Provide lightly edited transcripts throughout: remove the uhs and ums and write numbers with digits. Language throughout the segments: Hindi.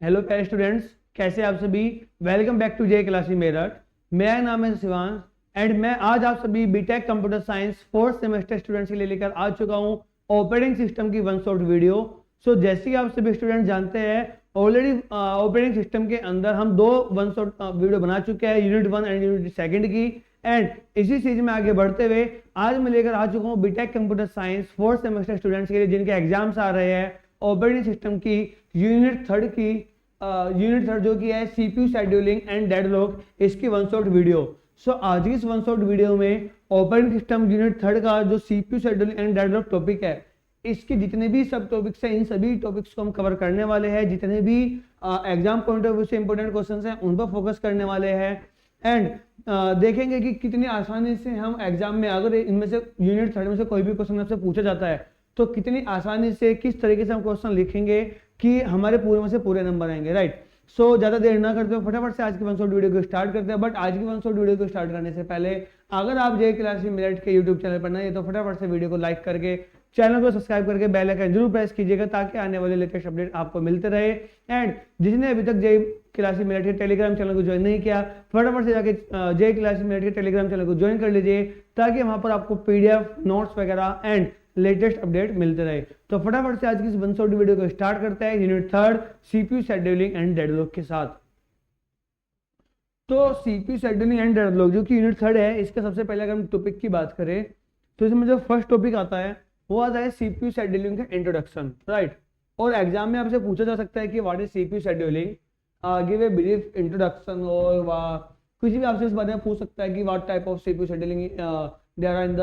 हेलो प्यारे स्टूडेंट्स, कैसे आप सभी। Welcome back to J classy Meerut. मेरा नाम है शिवांश एंड मैं आज आप सभी B Tech computer science fourth semester students के लिए लेकर आ चुका हूं ऑपरेटिंग सिस्टम की वन शॉट वीडियो। सो जैसे कि आप सभी स्टूडेंट जानते हैं, ऑलरेडी ऑपरेटिंग सिस्टम के अंदर हम दो वन शॉट वीडियो बना चुके हैं, यूनिट 1 एंड यूनिट 2 की। एंड इसी चीज में आगे बढ़ते हुए आज मैं लेकर आ चुका हूँ B Tech computer science fourth semester students के लिए जिनके एग्जाम्स आ रहे हैं ऑपरेटिंग सिस्टम की यूनिट 3 की यूनिट 3 जो कि है सीपीयू शेड्यूलिंग एंड डेडलॉक, इसकी वन शॉट वीडियो। सो आज की इस वन शॉट वीडियो में ऑपरेटिंग सिस्टम यूनिट 3 का जो CPU scheduling and deadlock topic है, इसके जितने भी सब टॉपिक्स हैं इन सभी टॉपिक्स को हम कवर करने वाले हैं। जितने भी एग्जाम पॉइंट ऑफ व्यू से इंपॉर्टेंट क्वेश्चंस हैं उन पर फोकस करने वाले हैं एंड देखेंगे कि कितनी आसानी से हम एग्जाम में, अगर इनमें से यूनिट 3 में से कोई भी क्वेश्चन आपसे पूछा जाता है तो कितनी आसानी से किस तरीके से हम क्वेश्चन लिखेंगे कि हमारे पूरे में से पूरे नंबर आएंगे, राइट। सो ज्यादा देर ना करते हुए फटाफट से आज की वन शॉट वीडियो को स्टार्ट करते हैं। बट आज की वन शॉट वीडियो को स्टार्ट करने से पहले अगर आप जे क्लासी मेरठ के यूट्यूब चैनल पर नए हैं तो फटाफट से वीडियो को लाइक करके चैनल को सब्सक्राइब करके बेल आइकन जरूर प्रेस कीजिएगा ताकि आने वाले लेटेस्ट अपडेट आपको मिलते रहे। एंड जिसने अभी तक जे क्लासी मेरठ के टेलीग्राम चैनल को ज्वाइन नहीं किया, फटाफट से जाके जे क्लासी मेरठ के टेलीग्राम चैनल को ज्वाइन कर लीजिए ताकि वहां पर आपको पीडीएफ नोट्स वगैरह एंड लेटेस्ट अपडेट मिलते रहे। तो फटाफट से आज की इस वन शॉट वीडियो को स्टार्ट करते हैं unit 3 CPU scheduling and deadlock के साथ। तो सीपीयू शेड्यूलिंग एंड डेडलॉक जो कि यूनिट 3 है, इसका सबसे पहले अगर हम टॉपिक की बात करें तो इसमें जो फर्स्ट टॉपिक आता है वो आता है सीपीयू शेड्यूलिंग का इंट्रोडक्शन, राइट। और एग्जाम में आपसे पूछा जा सकता है कि what is CPU scheduling, give a brief introduction, और कुछ भी आपसे इस बारे में पूछ सकता है कि what type of CPU scheduling there are in the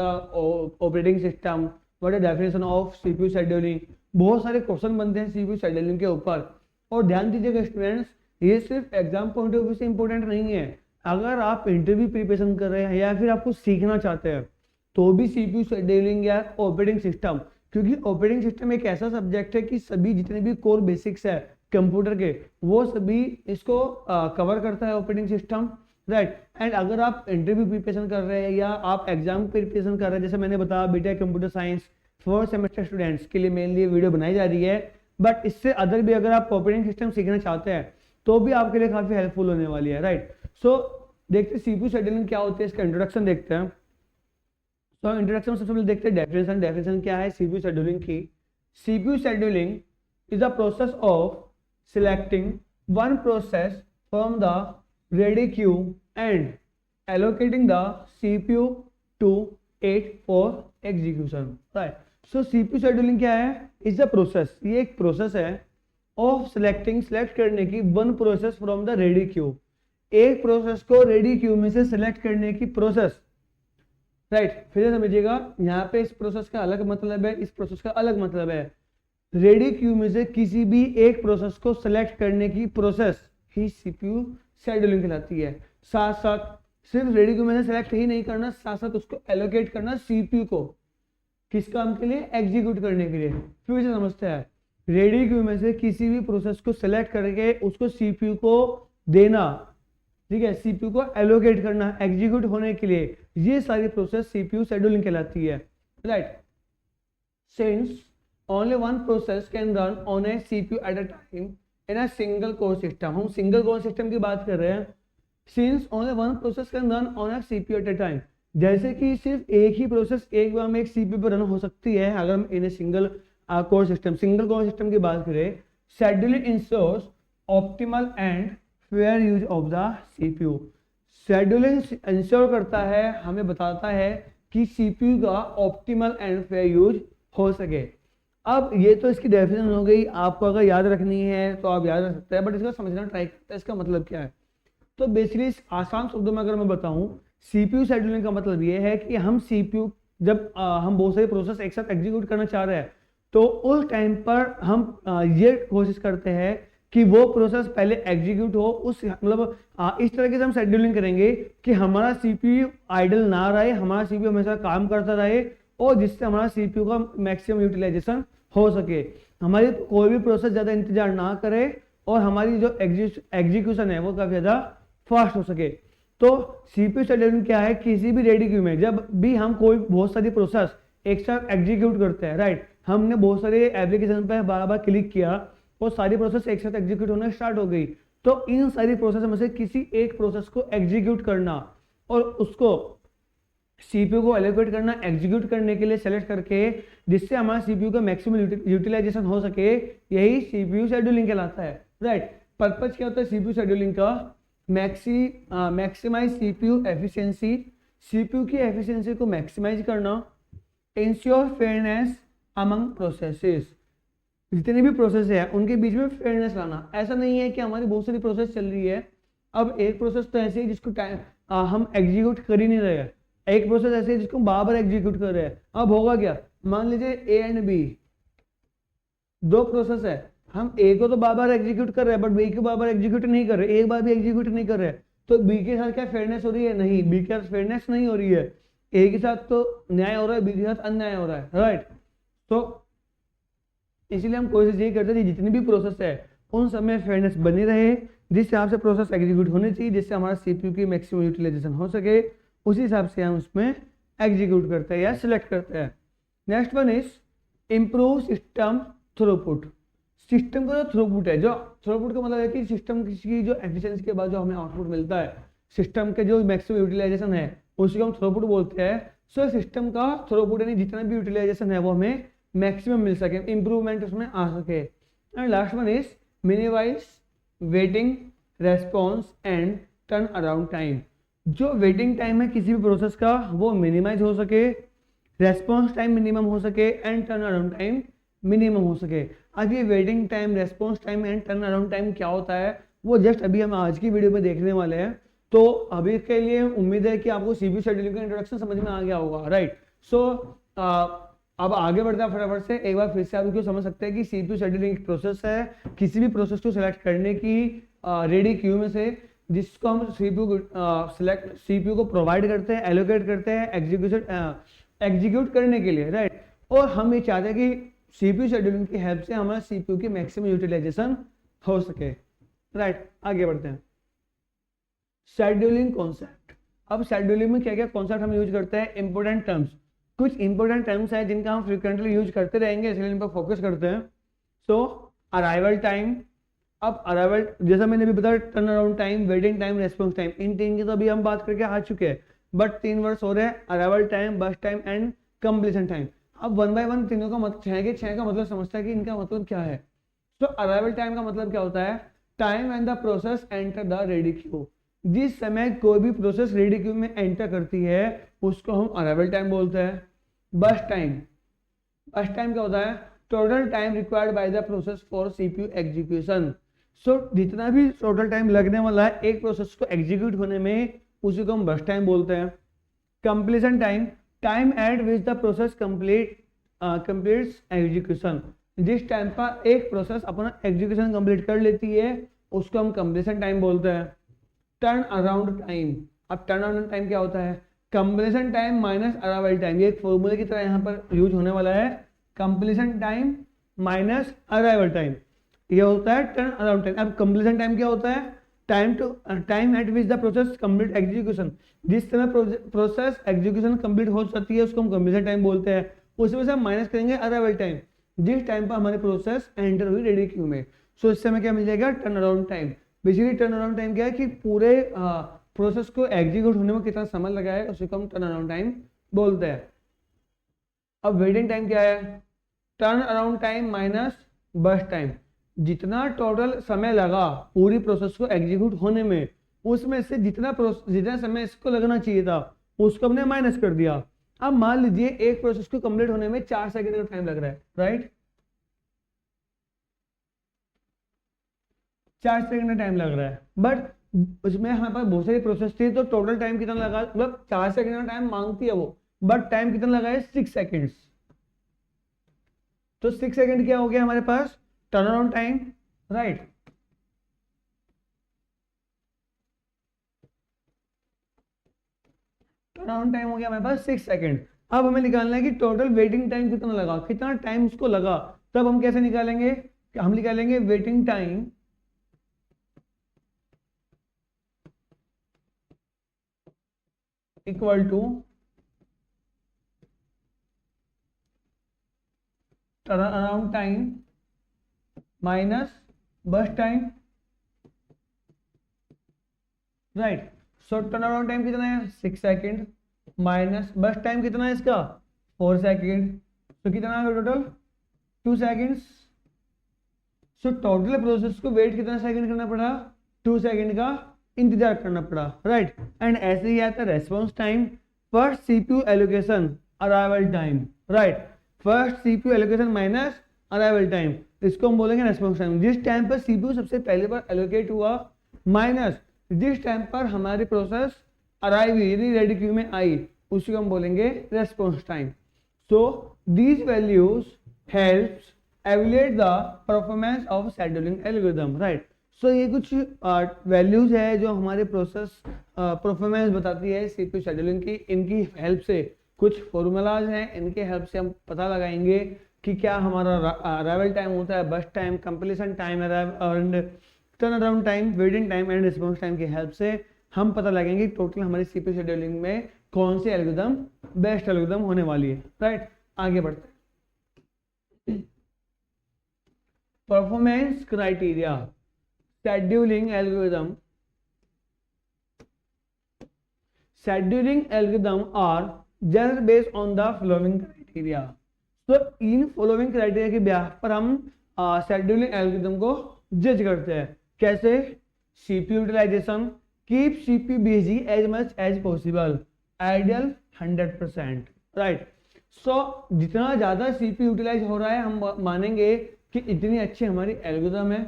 operating system, what is definition of CPU scheduling. बहुत सारे क्वेश्चन बनते हैं सीपीयू शेड्यूलिंग के ऊपर। और ध्यान दीजिएगा स्टूडेंट्स, ये सिर्फ एग्जाम पॉइंट ऑफ व्यू से इंपॉर्टेंट नहीं है। अगर आप इंटरव्यू प्रिपरेशन कर रहे हैं या फिर आपको सीखना चाहते हैं तो भी सीपीयू शेड्यूलिंग या ऑपरेटिंग सिस्टम, क्योंकि ऑपरेटिंग सिस्टम एक ऐसा सब्जेक्ट है कि सभी जितने भी कोर बेसिक्स है कंप्यूटर के वो सभी इसको कवर करता है ऑपरेटिंग सिस्टम, राइट। एंड अगर आप इंटरव्यू प्रिपरेशन कर रहे हैं या आप एग्जाम प्रिपरेशन कर रहे हैं, जैसे मैंने बताया B Tech computer science fourth semester students के लिए मेनली वीडियो बनाई जा रही है, बट इससे अदर भी अगर आप ऑपरेटिंग सिस्टम सीखना चाहते हैं तो भी आपके लिए काफी हेल्पफुल होने वाली है, राइट। सो देखते हैं सीपीयू शेड्यूलिंग क्या होती है, इसका इंट्रोडक्शन देखते हैं। तो इंट्रोडक्शन सबसे पहले देखते हैं डेफिनेशन। डेफिनेशन क्या है सीपीयू शेड्यूलिंग की। CPU scheduling is the process of selecting one process from the ready Q and allocating the CPU to it for execution, right। So CPU scheduling क्या है, इज अ प्रोसेस, ये एक प्रोसेस है ऑफ सिलेक्टिंग, सिलेक्ट करने की one process from the ready Q, एक प्रोसेस को रेडी क्यू में से सिलेक्ट करने की प्रोसेस, राइट। फिर समझिएगा यहाँ पे इस प्रोसेस का अलग मतलब है, इस प्रोसेस का अलग मतलब है। रेडी क्यू में से किसी भी एक प्रोसेस को सिलेक्ट करने की प्रोसेस ही सीपीयू शेड्यूलिंग कहलाती है। साथ साथ सिर्फ रेडी क्यू में से सिलेक्ट ही नहीं करना, साथ साथ उसको एलोकेट करना सीपीयू को, किस काम के लिए, एग्जीक्यूट करने के लिए। फिर से समझते हैं, रेडी क्यू में से किसी भी प्रोसेस को सिलेक्ट करके उसको सीपीयू को देना, ठीक है, सीपीयू को एलोकेट करना एग्जीक्यूट होने के लिए, ये सारी प्रोसेस सीपीयू शेड्यूलिंग कहलाती है, right. Since only one process can run on A CPU at a time in a single core system, हम सिंगल कोर सिस्टम की बात कर रहे हैं। Since only one process can run on a CPU at a time, जैसे कि सिर्फ एक ही प्रोसेस एक बार में एक सीपीयू पर रन हो सकती है अगर हम इन सिंगल कोर सिस्टम की बात करें। Scheduling ensures optimal and fair use of the CPU. Scheduling ensure करता है, हमें बताता है कि सीपीयू का ऑप्टिमल एंड फेयर यूज हो सके। अब ये तो इसकी डेफिनेशन हो गई, आपको अगर याद रखनी है तो आप याद रख सकते हैं, बट इसका समझना ट्राई करते हैं इसका मतलब क्या है। तो बेसिकली आसान शब्दों में अगर मैं बताऊं, सीपीयू शेड्यूलिंग का मतलब ये है कि हम सीपीयू जब हम बहुत सारे प्रोसेस एक साथ एग्जीक्यूट करना चाह रहे हैं तो उस टाइम पर हम ये कोशिश करते हैं कि वो प्रोसेस पहले एग्जीक्यूट हो, उस मतलब इस तरीके से हम शेड्यूलिंग करेंगे कि हमारा सीपीयू आइडल ना रहे, हमारा सीपीयू हमेशा काम करता रहे और जिससे हमारा सीपीयू का मैक्सिमम यूटिलाइजेशन हो सके, हमारी कोई भी प्रोसेस ज़्यादा इंतजार ना करे और हमारी जो एग्जीक्यूशन है वो काफ़ी ज़्यादा फास्ट हो सके। तो सीपीयू शेड्यूलिंग क्या है, किसी भी रेडी क्यू में जब भी हम कोई बहुत सारी प्रोसेस एक साथ एग्जीक्यूट करते हैं, राइट, हमने बहुत सारे एप्लीकेशन पे बार बार क्लिक किया वो सारी प्रोसेस एक साथ एग्जीक्यूट होना स्टार्ट हो गई। तो इन सारी प्रोसेस में से किसी एक प्रोसेस को एग्जीक्यूट करना और उसको सीपीयू को एलोकेट करना एग्जीक्यूट करने के लिए सेलेक्ट करके, जिससे हमारा सीपीयू का मैक्सिमम यूटिलाइजेशन हो सके, यही सीपीयू शेड्यूलिंग कहलाता है। राइट, पर्पज क्या होता है सीपीयू शेड्यूलिंग का? मैक्सिमाइज सीपीयू एफिशिएंसी, सीपीयू की एफिशिएंसी को मैक्सिमाइज करना, इंश्योर फेयरनेस अमंग प्रोसेसेस, जितने भी प्रोसेस है उनके बीच में फेयरनेस लाना। ऐसा नहीं है कि हमारी बहुत सारी प्रोसेस चल रही है, अब एक प्रोसेस तो ऐसी है जिसको हम एग्जीक्यूट कर ही नहीं रहे हैं, एक प्रोसेस ऐसी है जिसको बार बार एग्जीक्यूट कर रहे हैं। अब होगा क्या, मान लीजिए ए एंड बी दो प्रोसेस है, हम ए को तो बार बार एग्जीक्यूट कर रहे हैं बट बी को बार बार एग्जीक्यूट नहीं कर रहे, एक बार भी एग्जीक्यूट नहीं कर रहे, तो बी के साथ क्या फेयरनेस हो रही है? नहीं, बी के साथ फेयरनेस नहीं हो रही है। ए के साथ तो न्याय हो रहा है, बी के साथ अन्याय हो रहा है। राइट, तो इसीलिए हम कोशिश यही करते हैं कि जितनी भी प्रोसेस है उन सब में फेयरनेस बनी रहे, जिस हिसाब से प्रोसेस एग्जीक्यूट होनी चाहिए, जिससे हमारा सीपीयू की मैक्सिमम यूटिलाइजेशन हो सके, उसी हिसाब से हम उसमें एग्जीक्यूट करते हैं या सिलेक्ट करते हैं। Next one is improve system throughput. System का जो थ्रूपुट है, जो थ्रूपुट का मतलब है कि सिस्टम की जो एफिशिएंसी के बाद जो हमें आउटपुट मिलता है, सिस्टम के जो मैक्सिमम यूटिलाइजेशन है उसी को हम थ्रूपुट बोलते हैं। सो सिस्टम का थ्रूपुट यानी जितना भी यूटिलाइजेशन है वो हमें मैक्सिमम मिल सके, इंप्रूवमेंट उसमें आ सके। And last one is minimize waiting response and turn around time. जो वेटिंग टाइम है किसी भी प्रोसेस का वो मिनिमाइज हो सके, रेस्पॉन्स टाइम मिनिमम हो सके and turn around time minimum हो सके। अब ये waiting time, response time and turn around time क्या होता है वो जस्ट अभी हम आज की वीडियो में देखने वाले हैं। तो अभी के लिए उम्मीद है कि आपको सीपीयू शेड्यूलिंग का इंट्रोडक्शन समझ में आ गया होगा। राइट, सो अब आगे बढ़ते हैं फटाफट से। एक बार फिर से आप क्यों समझ सकते हैं कि सीपीयू शेड्यूलिंग एक प्रोसेस है किसी भी प्रोसेस को सिलेक्ट करने की रेडी क्यू में से, जिसको हम सीपीयू को प्रोवाइड करते हैं, एलोकेट करते हैं एग्जीक्यूट करने के लिए। राइट, और हम ये चाहते हैं कि सीपीयू शेड्यूलिंग की हेल्प से हमारा सीपीयू की मैक्सिमम यूटिलाइजेशन हो सके। राइट, आगे बढ़ते हैं। Scheduling concept. अब शेड्यूलिंग में क्या क्या कॉन्सेप्ट हम यूज करते हैं? इंपॉर्टेंट टर्म्स, कुछ इंपॉर्टेंट टर्म्स हैं जिनका हम फ्रिक्वेंटली यूज करते रहेंगे, इसलिए इन पर फोकस करते हैं। So arrival time. अब अराइवल जैसा मैंने भी बताया, turn around time, waiting time, response time, इन तीन की तो अभी हम बात करके आ चुके हैं, बट 3 वर्ड्स हो रहे हैं, arrival time, burst time and completion time. अब वन बाय वन तीनों का मतलब छह का मतलब समझता है कि इनका मतलब क्या है। तो अराइवल टाइम का मतलब क्या होता है? Time and the process enter the ready Q. जिस समय कोई भी प्रोसेस रेडी क्यू में एंटर करती है उसको हम अराइवल टाइम बोलते हैं। बस्ट टाइम, बस्ट टाइम क्या होता है? Total time required by the process for CPU execution. So जितना भी टोटल टाइम लगने वाला है एक प्रोसेस को एग्जीक्यूट होने में, उसी को हम बस्ट टाइम बोलते हैं। Completion time, time eight which the process completes execution. जिस टाइम पर एक प्रोसेस अपना एग्जीक्यूशन कंप्लीट कर लेती है उसको हम कंप्लीशन टाइम बोलते हैं। टर्न अराउंड टाइम, अब टर्न अराउंड टाइम क्या होता है? Completion time minus arrival time. ये एक फॉर्मूले की तरह यहाँ पर यूज होने वाला है, completion time minus arrival time, ये होता है टर्न अराउंड टाइम। अब कंप्लीशन टाइम क्या होता है? Time eight which the process complete execution. जिस समय प्रोसेस एग्जीक्यूशन कंप्लीट हो जाती है उसको हम कंप्लीशन टाइम बोलते हैं। उस वजह से हम माइनस करेंगे अराइवल टाइम, जिस टाइम पर हमारी प्रोसेस एंटर हुई रेडी क्यू में। सो इस समय क्या मिल जाएगा? Turn around time. Basically turn around time क्या है कि पूरे प्रोसेस को एग्जीक्यूट होने में कितना समय लगा है उसी को हम टर्न अराउंड टाइम बोलते हैं। अब वेटिंग टाइम क्या है? Turn around time minus burst time. जितना टोटल समय लगा पूरी प्रोसेस को एग्जीक्यूट होने में, उसमें से जितना समय इसको लगना चाहिए था उसको हमने माइनस कर दिया। अब मान लीजिए एक प्रोसेस को कंप्लीट होने में 4 सेकंड का टाइम लग रहा है। राइट, 4 सेकंड का टाइम लग रहा है, बट उसमें हमारे पास बहुत सारी प्रोसेस थी, तो टोटल टाइम कितना लगा? मतलब 4 सेकंड का टाइम मांगती है वो, बट टाइम कितना लगा है? 6 सेकंड्स। तो 6 सेकंड क्या हो गया हमारे पास? Turn around time. Right, turn around time हो गया हमारे पास 6 सेकंड। अब हमें निकालना है कि टोटल वेटिंग टाइम कितना लगा, कितना टाइम उसको लगा। तब हम कैसे निकालेंगे? हम निकालेंगे waiting time equal to turn around time minus burst time, right. So turn around time कितना है 6 सेकेंड, माइनस बस टाइम कितना है इसका 4 सेकेंड, तो कितना है total 2 seconds. So total process को वेट कितना सेकंड करना पड़ा 2 सेकंड का इंतजार करना पड़ा, राइट। एंड ऐसे ही आता है response time, first CPU allocation arrival time, right. First CPU allocation minus arrival time, इसको हम बोलेंगे रेस्पॉन्स टाइम। जिस टाइम पर सीपीयू सबसे पहले बार एलोकेट हुआ माइनस जिस टाइम पर हमारी प्रोसेस अराइव हुई यानी रेडी क्यू में आई, उसी को हम बोलेंगे response time. So these values helps evaluate the performance of scheduling algorithm, right। so ये कुछ वैल्यूज है जो हमारे प्रोसेस परफॉर्मेंस बताती है सीपीयू शेड्यूलिंग की। इनकी हेल्प से कुछ फॉर्मूलाज हैं, इनके हेल्प से हम पता लगाएंगे कि क्या हमारा अराइवल टाइम होता है, बस time, completion time, and turn around time, waiting time and response time की हेल्प से हम पता लगाएंगे टोटल हमारी सीपीयू शेड्यूलिंग में कौन सी एल्गोरिथम बेस्ट एल्गोरिथम होने वाली है, राइट। आगे बढ़ते हैं। Performance criteria scheduling algorithm, scheduling algorithm are just based on the following criteria। तो इन फॉलोइंग क्राइटेरिया के ब्याह पर हम शेड्यूलिंग एल्गोरिथम को जज करते हैं। कैसे? CPU utilization, keep CPU busy as much as possible, ideal 100%, right. So जितना ज्यादा सीपीयू यूटिलाइज हो रहा है हम मानेंगे कि इतनी अच्छी हमारी एल्गोरिथम है।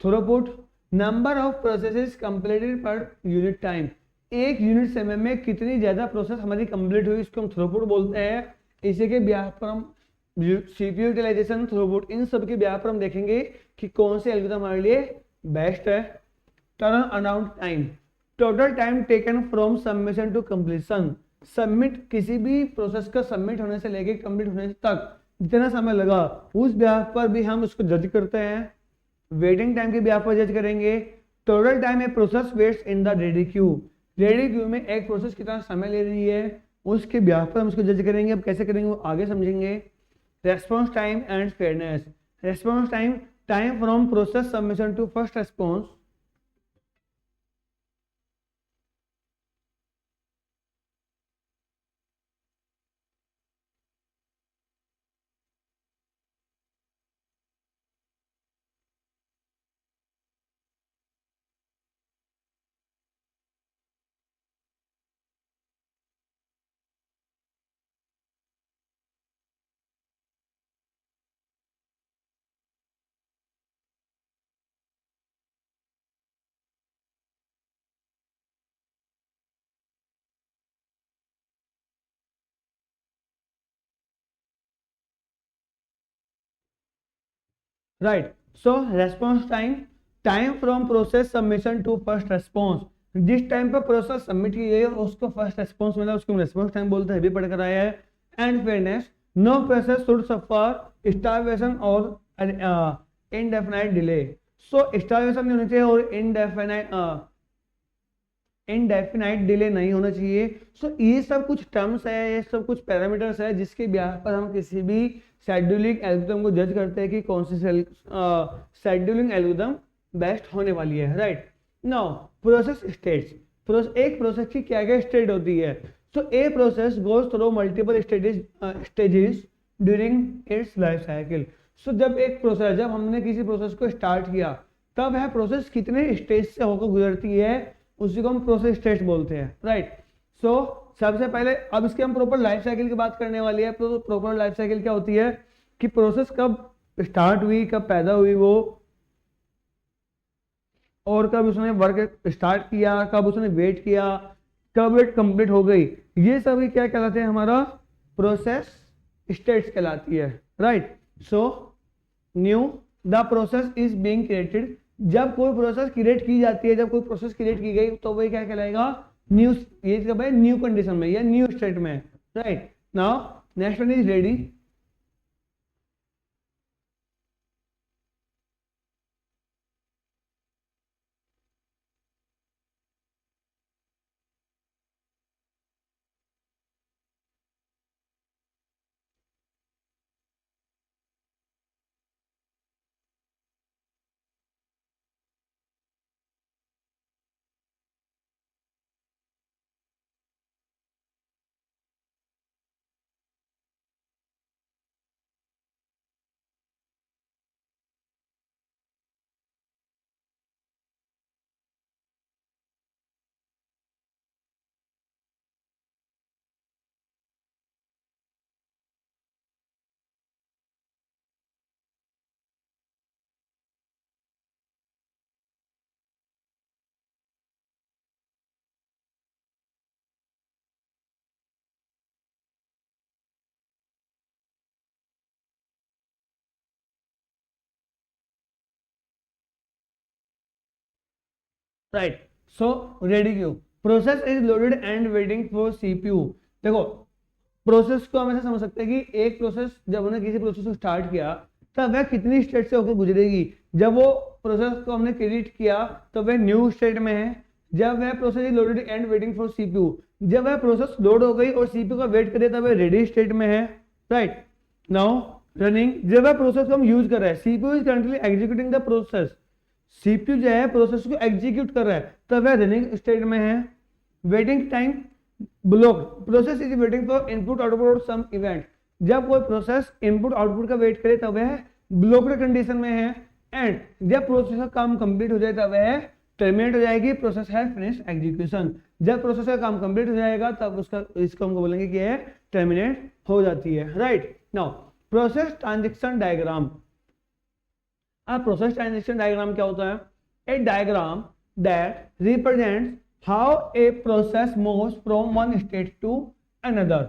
Throughput, number of processes completed per unit time, एक यूनिट समय में कितनी ज्यादा प्रोसेस हमारी कंप्लीट हुई, इसको हम थ्रूपुट बोलते हैं। इसी के ब्याह पर हम सीपीयू यूटिलाइजेशन, थ्रूपुट, इन सब के ब्याह पर हम देखेंगे कि कौन सी एल्गोरिथम हमारे लिए बेस्ट है। Turn around time, total time taken from submission to completion, submit किसी भी प्रोसेस का सबमिट होने से लेके कंप्लीट होने तक जितना समय लगा उस ब्याह पर भी हम उसको जज करते हैं। वेटिंग टाइम के ब्याह पर जज करेंगे। Total time a process waits in the ready queue, ready queue में एक प्रोसेस कितना समय ले रही है उसके ब्याह पर हम उसको जज करेंगे। अब कैसे करेंगे वो आगे समझेंगे। Response time and fairness, response time, time from process submission to first response, right. So response time, time from process submission to first response, जिस टाइम पर प्रोसेस सबमिट की गई है उसको फर्स्ट रेस्पॉन्स मिला उसको रेस्पॉन्स टाइम बोलते हैं, भी पढ़ कर आया है। And fairness, no process should suffer starvation और इनडेफिनाइट डिले। सो स्टारवेशन नहीं होनी चाहिए और इनडेफिनाइट डिले नहीं होना चाहिए। सो ये सब कुछ टर्म्स है, ये सब कुछ पैरामीटर्स है जिसके ब्याह पर हम किसी भी शेड्यूलिंग एल्गोरिथम को जज करते हैं कि कौन सी शेड्यूलिंग एल्गोरिथम बेस्ट होने वाली है, राइट। नाउ प्रोसेस स्टेट्स, एक प्रोसेस की क्या क्या स्टेट होती है। सो ए process goes through multiple stages during its life cycle. So जब हमने किसी प्रोसेस को स्टार्ट किया तब वह प्रोसेस कितने स्टेज से होकर गुजरती है उसी को हम प्रोसेस स्टेज बोलते हैं, राइट। सो सबसे पहले अब इसके हम प्रॉपर लाइफ साइकिल की बात करने वाली है। तो प्रॉपर लाइफ साइकिल क्या होती है कि प्रोसेस कब स्टार्ट हुई, कब पैदा हुई वो, और कब उसने वर्क स्टार्ट किया, कब उसने वेट किया, कब वेट कंप्लीट हो गई, ये सभी क्या कहलाते हैं हमारा प्रोसेस स्टेट्स कहलाती है, right. So new, the process is being created, जब कोई प्रोसेस क्रिएट की जाती है, जब कोई प्रोसेस क्रिएट की गई तो वही क्या कहलाएगा न्यू, ये कब है न्यू कंडीशन में या न्यू स्टेट में, right. Now next one is ready, right. So ready queue, process is loaded and waiting for CPU. देखो प्रोसेस को हम ऐसे समझ सकते हैं कि एक प्रोसेस जब हमने किसी प्रोसेस को स्टार्ट किया तब वह कितनी स्टेट से होकर गुजरेगी। जब वो प्रोसेस को हमने क्रिएट किया तो वह न्यू स्टेट में है। जब वह process is loaded and waiting for CPU, जब वह प्रोसेस लोड हो गई और सीपीयू का वेट करे तब वह रेडी स्टेट में है। राइट। नाउ रनिंग, जब वह प्रोसेस को हम यूज कर रहे हैं, CPU is currently executing the process, CPU जो है प्रोसेस को एग्जीक्यूट कर रहा है तब वह रनिंग स्टेट में है। Waiting time block, process is waiting for input output और सम इवेंट, जब कोई प्रोसेस इनपुट आउटपुट का वेट करे तब वह ब्लॉक्ड कंडीशन में है। एंड जब प्रोसेस का काम कंप्लीट हो जाए तब वह टर्मिनेट हो जाएगी, प्रोसेस हैज फिनिश्ड एग्जीक्यूशन। जब प्रोसेस का काम कंप्लीट हो जाएगा तब उसका इसको हमको बोलेंगे कि यह टर्मिनेट हो जाती है। Right. Now process transaction diagram, अब प्रोसेस ट्रांजैक्शन डायग्राम क्या होता है? A diagram that represents how a process moves from one state to another.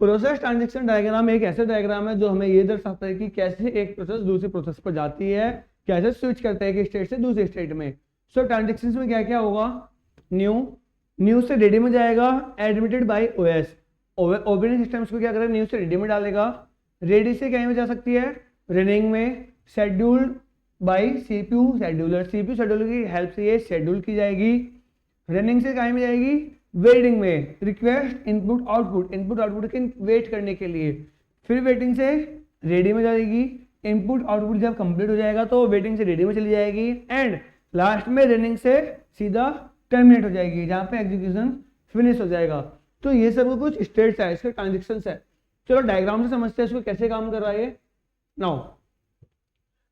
Process transaction diagram एक ऐसा डायग्राम है जो हमें ये दर्शाता है कि कैसे एक प्रोसेस दूसरी प्रोसेस पर जाती है, कैसे स्विच करता है एक स्टेट से दूसरे स्टेट में। सो ट्रांजैक्शंस में क्या क्या होगा? न्यू से रेडी में जाएगा, admitted by OS, operating system को क्या करेगा, न्यू से रेडी में डालेगा। रेडी से क्या में जा सकती है? रनिंग में। Scheduled bye CPU scheduler, CPU scheduler की हेल्प से ये शेड्यूल की जाएगी। रनिंग से क्या में जाएगी? वेटिंग में। Request input output, input output के वेट करने के लिए। फिर वेटिंग से रेडी में जाएगी। इनपुट आउटपुट जब कंप्लीट हो जाएगा तो वेटिंग से रेडी में चली जाएगी। एंड लास्ट में रनिंग से सीधा टर्मिनेट हो जाएगी, जहां पे एग्जीक्यूशन फिनिश हो जाएगा। तो ये सब कुछ स्टेट्स है, इसके ट्रांजेक्शंस है। चलो डायग्राम से समझते हैं इसको कैसे काम कर रहा है। Now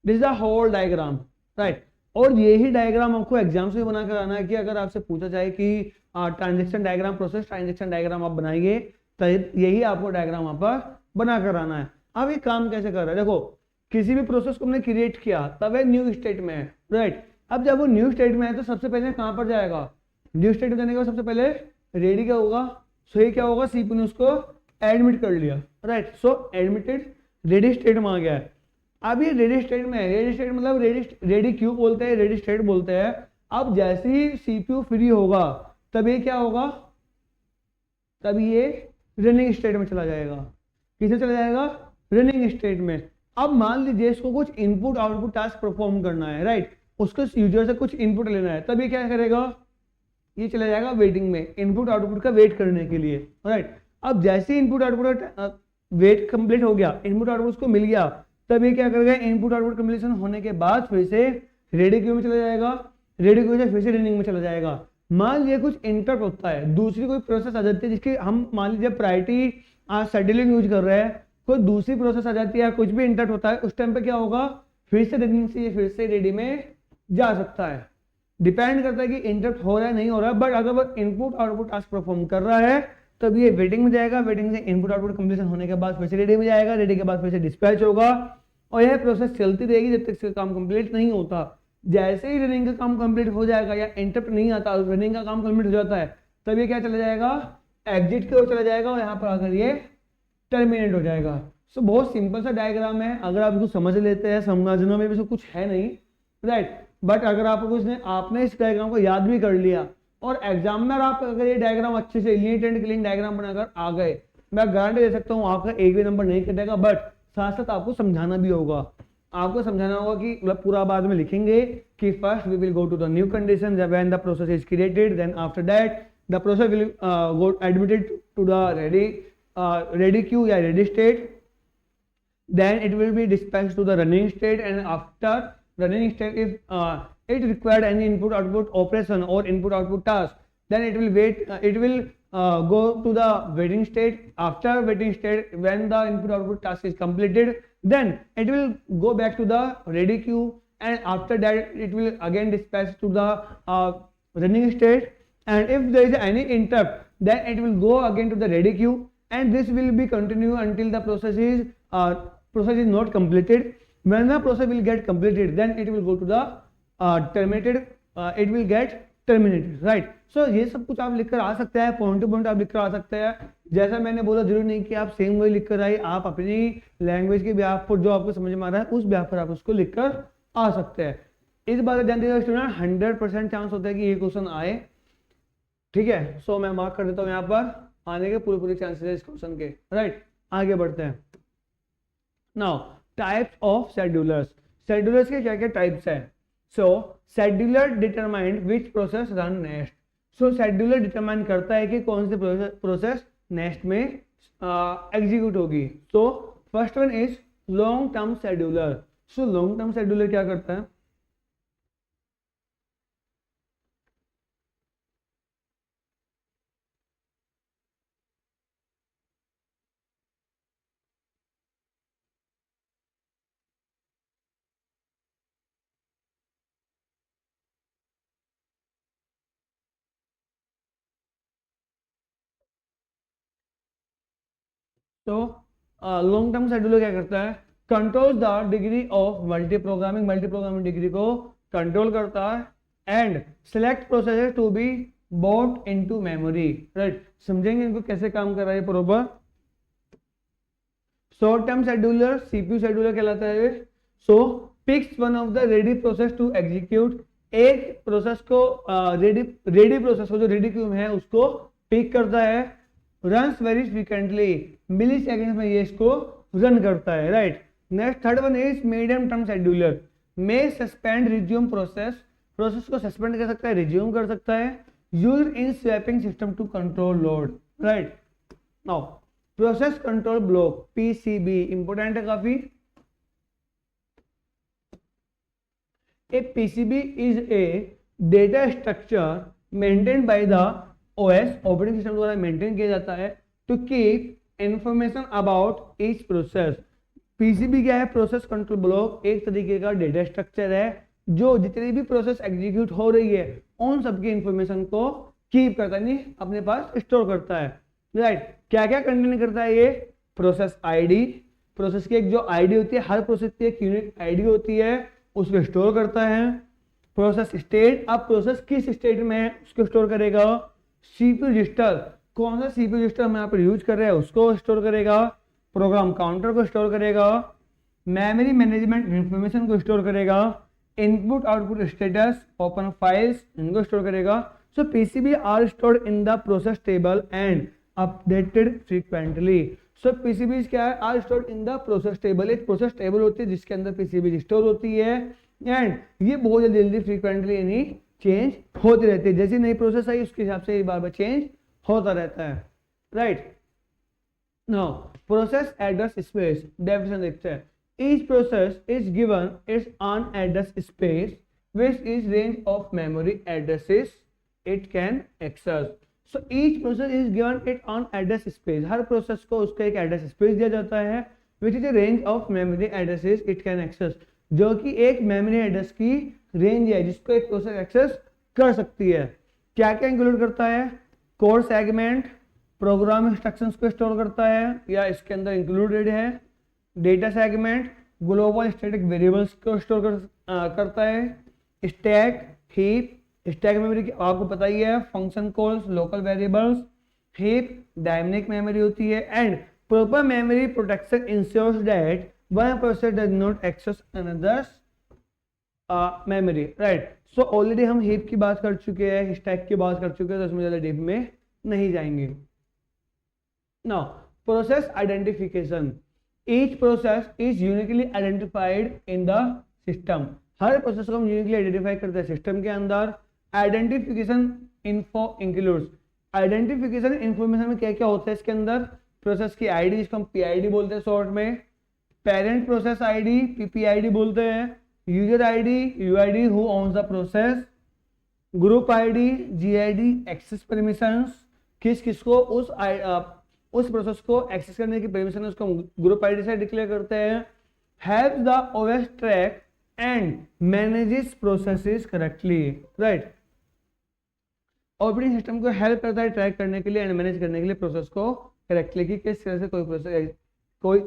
this is the whole diagram, right. और यही डायग्राम आपको एग्जाम्स में बना कर आना है कि अगर आपसे पूछा जाए कि transaction diagram, process transaction diagram आप बनाइए तो यही आपको डायग्राम वहां पर बना कर आना है। अब ये काम कैसे कर रहा है? देखो किसी भी प्रोसेस को हमने क्रिएट किया तब है न्यू स्टेट में है, राइट। अब जब वो न्यू स्टेट में है तो सबसे पहले कहां पर जाएगा? न्यू स्टेट में जाने के बाद सबसे पहले रेडी क्या होगा? सो ये क्या होगा? सीपीयू ने उसको एडमिट कर लिया, राइट। सो एडमिटेड रेडी स्टेट में आ गया है। अब ये रेडी स्टेट में है, रेडी स्टेट मतलब रेडी क्यू बोलते हैं, रेडी स्टेट बोलते हैं। अब जैसे ही सीपीयू फ्री होगा तब ये क्या होगा? तब ये रनिंग स्टेट में चला जाएगा। किसे चला जाएगा? रनिंग स्टेट में। अब मान लीजिए इसको कुछ इनपुट आउटपुट टास्क परफॉर्म करना है, राइट। उसको यूजर से कुछ इनपुट लेना है, तब ये क्या करेगा? ये चला जाएगा वेटिंग में, इनपुट आउटपुट का वेट करने के लिए, राइट। अब जैसे इनपुट आउटपुट का वेट कंप्लीट हो गया, इनपुट आउटपुट उसको मिल गया, तब ये क्या करेगा? इनपुट आउटपुट कंप्लीशन होने के बाद फिर से रेडी क्यू में चला जाएगा, रेडी क्यू से फिर से रनिंग में चला जाएगा। मान लीजिए कुछ इंटरप्ट होता है, दूसरी कोई प्रोसेस आ जाती है जिसकी हम मान लीजिए प्रायोरिटी शेड्यूलिंग यूज कर रहे हैं, कोई दूसरी प्रोसेस आ जाती है, कुछ भी इंटरप्ट होता है, उस टाइम पे क्या होगा? फिर से रनिंग से फिर से रेडी में जा सकता है। डिपेंड करता है कि इंटरप्ट हो रहा है नहीं हो रहा है। बट अगर वो इनपुट आउटपुट टास्क परफॉर्म कर रहा है तब ये वेटिंग में जाएगा, वेटिंग से इनपुट आउटपुट कंप्लीशन होने के बाद फिर से रेडी में जाएगा, रेडी के बाद फिर से डिस्पैच होगा और यह प्रोसेस चलती रहेगी जब तक इसका काम कंप्लीट नहीं होता। जैसे ही रनिंग का काम कंप्लीट हो जाएगा या इंटरप्ट नहीं आता, रनिंग का काम कंप्लीट हो जाता है, तब ये क्या चला जाएगा? एग्जिट की ओर चला जाएगा और यहाँ पर आकर ये टर्मिनेट हो जाएगा। सो बहुत सिंपल सा डायग्राम है, अगर आप इसको समझ लेते हैं, समझने में भी इसको कुछ है नहीं, राइट। बट अगर आपने इस डायग्राम को याद भी कर लिया और एग्जामिनर आप अगर ये डायग्राम अच्छे से लीनियर एंड क्लीन डायग्राम बनाकर आ गए, मैं गारंटी दे सकता हूँ आपका एक भी नंबर नहीं कटेगा। बट साथ साथ आपको समझाना भी होगा, आपको समझाना होगा कि मतलब पूरा बाद में लिखेंगे कि first we will go to the new condition when the process is created, then after that the process will go admitted to the ready queue या ready state, then it will be dispatched to the running state, and after running state if it required any input output operation or input output task, then it will wait, it will go to the waiting state. After waiting state, when the input output task is completed, then it will go back to the ready queue, and after that it will again dispatch to the running state, and if there is any interrupt, then it will go again to the ready queue, and this will be continue until the process is not completed. When the process will get completed, then it will go to the terminated, it will get terminated, right. So ये सब कुछ आप लिखकर आ सकते हैं, पॉइंट टू पॉइंट आप लिखकर आ सकते हैं। जैसा मैंने बोला, जरूरी नहीं कि आप सेम वही लिखकर आए, आप अपनी लैंग्वेज के ब्याह पर जो आपको समझ में आ रहा है उस ब्याह पर आप उसको लिखकर आ सकते हैं। इस बात का ध्यान दीजिएगा स्टूडेंट, 100% चांस होता है कि ये क्वेश्चन आए, ठीक है। सो मैं मार्क कर देता हूँ यहाँ पर, आने के पूरे पूरे चांसेस है इस क्वेश्चन के, राइट। आगे बढ़ते हैं। Now types of schedulers, schedulers के क्या क्या टाइप्स हैं। So scheduler determine which process run next, so scheduler determine करता है कि कौन सी प्रोसेस नेक्स्ट में एग्जीक्यूट होगी। So first one is long term scheduler. So long term scheduler क्या करता है, तो लॉन्ग टर्म शेड्यूलर क्या करता है, control the degree of multi programming degree को कंट्रोल करता है and select processor to be brought into memory, right. समझेंगे इनको कैसे काम कर रहा है proper. Short term scheduler CPU scheduler कहलाता है। So picks one of the ready process to execute, एक प्रोसेस को रेडी प्रोसेस को जो रेडी क्यू में है उसको पिक करता है, runs very frequently, milli second में ये इसको रन करता है, right. Next third one is medium term scheduler, may suspend resume process, process को सस्पेंड कर सकता है, रिज्यूम कर सकता है, use in swapping system to control load, right. Now process control block PCB important है काफी। A PCB is a data structure maintain by the OS, operating system द्वारा मेंटेन किया जाता है, to keep information about each process. PCB क्या है, प्रोसेस कंट्रोल ब्लॉक एक तरीके का डेटा स्ट्रक्चर है जो जितनी भी प्रोसेस एग्जीक्यूट हो रही है उन सबकी इंफॉर्मेशन को कीप करता है, नहीं अपने पास स्टोर करता है, राइट। क्या क्या कंटेन करता है ये, प्रोसेस आईडी, प्रोसेस की एक जो आईडी होती है, हर प्रोसेस की एक यूनिक आईडी होती है, उसको स्टोर करता है। प्रोसेस स्टेट, अब प्रोसेस किस स्टेट में है उसको स्टोर करेगा। सीपीयू रजिस्टर, कौन सा सीपीयू रजिस्टर हम यहाँ पर यूज कर रहे हैं उसको स्टोर करेगा। प्रोग्राम काउंटर को स्टोर करेगा। मेमोरी मैनेजमेंट इंफॉर्मेशन को स्टोर करेगा। Input output status, open files, इनको स्टोर करेगा। So PCB are stored in the process table and updated frequently. So PCB क्या है, are stored in the process table, एक प्रोसेस टेबल होती है जिसके अंदर पीसीबी स्टोर होती है एंड ये बहुत जल्दी फ्रीक्वेंटली यानी चेंज होती रहती है, जैसी नई प्रोसेस आई उसके हिसाब से बार बार चेंज होता रहता है, right. Now process address space definition देखते हैं। Each process is given its own address space, which is range of memory addresses it can access. So each process is given its own address space. Her process को उसका एक एड्रेस स्पेस दिया जाता है, which is a range of memory addresses it can access, जो कि एक मेमोरी एड्रेस की रेंज है जिसको एक प्रोसेस एक्सेस कर सकती है। क्या क्या इंक्लूड करता है, कोड सेगमेंट, प्रोग्राम इंस्ट्रक्शंस को स्टोर करता है या इसके अंदर इंक्लूडेड है। Data segment global static variables को स्टोर करता है। स्टैक हीप, स्टैक मेमोरी की आपको पता ही है, function calls, local variables. Heap dynamic memory होती है and proper memory protection ensures that one process does not access another's memory, right. So already हम हीप की बात कर चुके हैं, स्टैक की बात कर चुके हैं, तो इसमें ज़्यादा डीप में नहीं जाएंगे। Now process identification, each process is uniquely identified in the system, her process को हम यूनिकली आइडेंटिफाई करते हैं सिस्टम के अंदर। Identification info includes, identification information में क्या क्या होता है इसके अंदर, प्रोसेस की आईडी जिसको हम पीआईडी बोलते हैं शॉर्ट में, पेरेंट प्रोसेस आईडी पीपीआईडी बोलते हैं, user ID UID who owns the process, group ID GID access permissions, किस किसको उस प्रोसेस को एक्सेस करने की परमिशन उसको ग्रुप आईडी से डिक्लेयर करते हैं। Help the OS track and manages processes correctly, right. Operating system को हेल्प करता है ट्रैक करने के लिए एंड मैनेज करने के लिए प्रोसेस को करेक्टली कि किस तरह से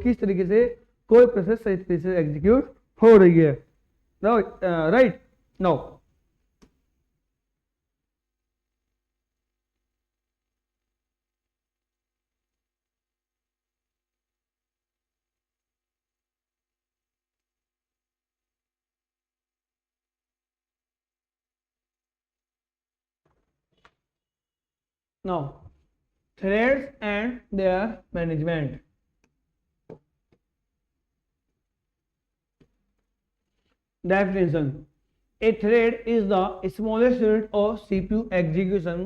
किस तरीके से कोई प्रोसेस सही तरीके से एग्जीक्यूट हो रही है, right. Now now threads and there management. Definition: a thread is the smallest unit of CPU execution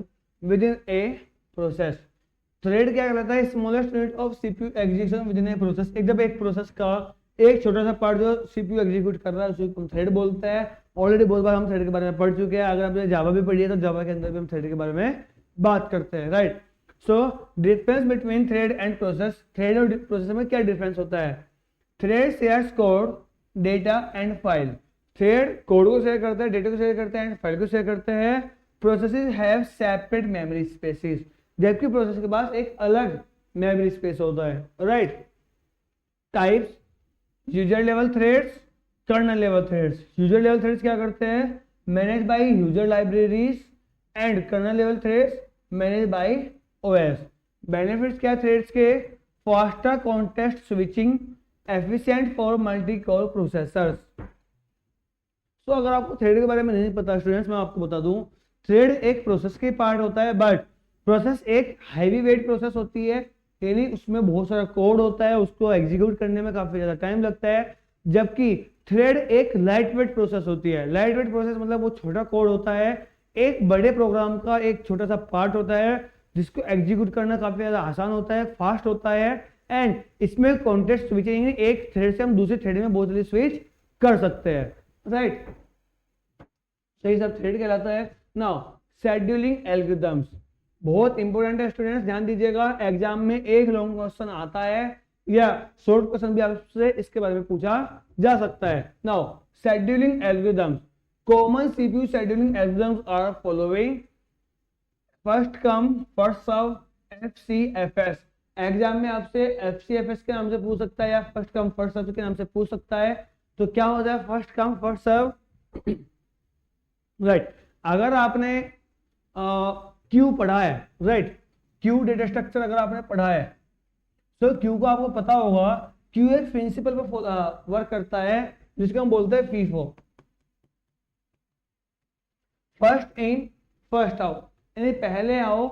within a process. Thread क्या कहलाता है? Smallest unit of CPU execution with in a process. एक जब एक प्रोसेस का एक छोटा सा पार्ट जो सीपीयू एग्जीक्यूट कर रहा है उसे हम थ्रेड बोलते हैं. ऑलरेडी बहुत बार हम थ्रेड के बारे में पढ़ चुके हैं. अगर आपने जावा भी पढ़ी है तो जावा के अंदर भी हम थ्रेड के बारे में बात करते हैं, right. So difference between thread and process. Thread और प्रोसेस में क्या डिफरेंस होता है? Thread shares code, data and file. Thread code को शेयर करता है, डेटा को शेयर करता है एंड फाइल को शेयर करते हैं. Processes have separate memory spaces. जबकि प्रोसेस के पास एक अलग मेमोरी स्पेस होता है, right. Types: user level threads, kernel level threads. User level threads क्या करते हैं? Manage by user libraries. And kernel level threads manage by OS. Benefits क्या थ्रेड्स के? Faster context switching, efficient for multi core processors. तो अगर आपको थ्रेड के बारे में नहीं पता स्टूडेंट्स, मैं आपको बता दूं, थ्रेड एक प्रोसेस के पार्ट होता है, बट प्रोसेस एक हैवी वेट प्रोसेस होती है, यानी उसमें बहुत सारा कोड होता है, उसको एग्जीक्यूट करने में काफी ज्यादा टाइम लगता है. जबकि थ्रेड एक लाइट वेट प्रोसेस होती है. लाइट वेट प्रोसेस मतलब वो छोटा कोड होता है, एक बड़े प्रोग्राम का एक छोटा सा पार्ट होता है जिसको एग्जीक्यूट करना काफी ज्यादा आसान होता है, फास्ट होता है. एंड इसमें कॉन्टेक्स्ट स्विचिंग, एक थ्रेड से हम दूसरे थ्रेड में बहुत जल्दी स्विच कर सकते हैं, राइट. सही सब थ्रेड कहलाता है. नाउ शेड्यूलिंग एल्गोरिथम्स बहुत इंपॉर्टेंट है स्टूडेंट्स, ध्यान दीजिएगा. एग्जाम में एक लॉन्ग क्वेश्चन आता है या शॉर्ट क्वेश्चन भी आपसे इसके बारे में पूछा जा सकता है. Now scheduling algorithms. Common CPU scheduling algorithms are following. First come first serve, FCFS. Exam में आपसे एफसीएफएस के नाम से पूछ सकता है या फर्स्ट कम फर्स्ट सर्व के नाम से पूछ सकता है. तो क्या होता है first come first serve, right. अगर आपने क्यू पढ़ा है, राइट, क्यू डेटा स्ट्रक्चर अगर आपने पढ़ा है तो क्यू को आपको पता होगा. क्यू एक प्रिंसिपल पर वर्क करता है जिसको हम बोलते हैं FIFO, first in first out. यानी पहले आओ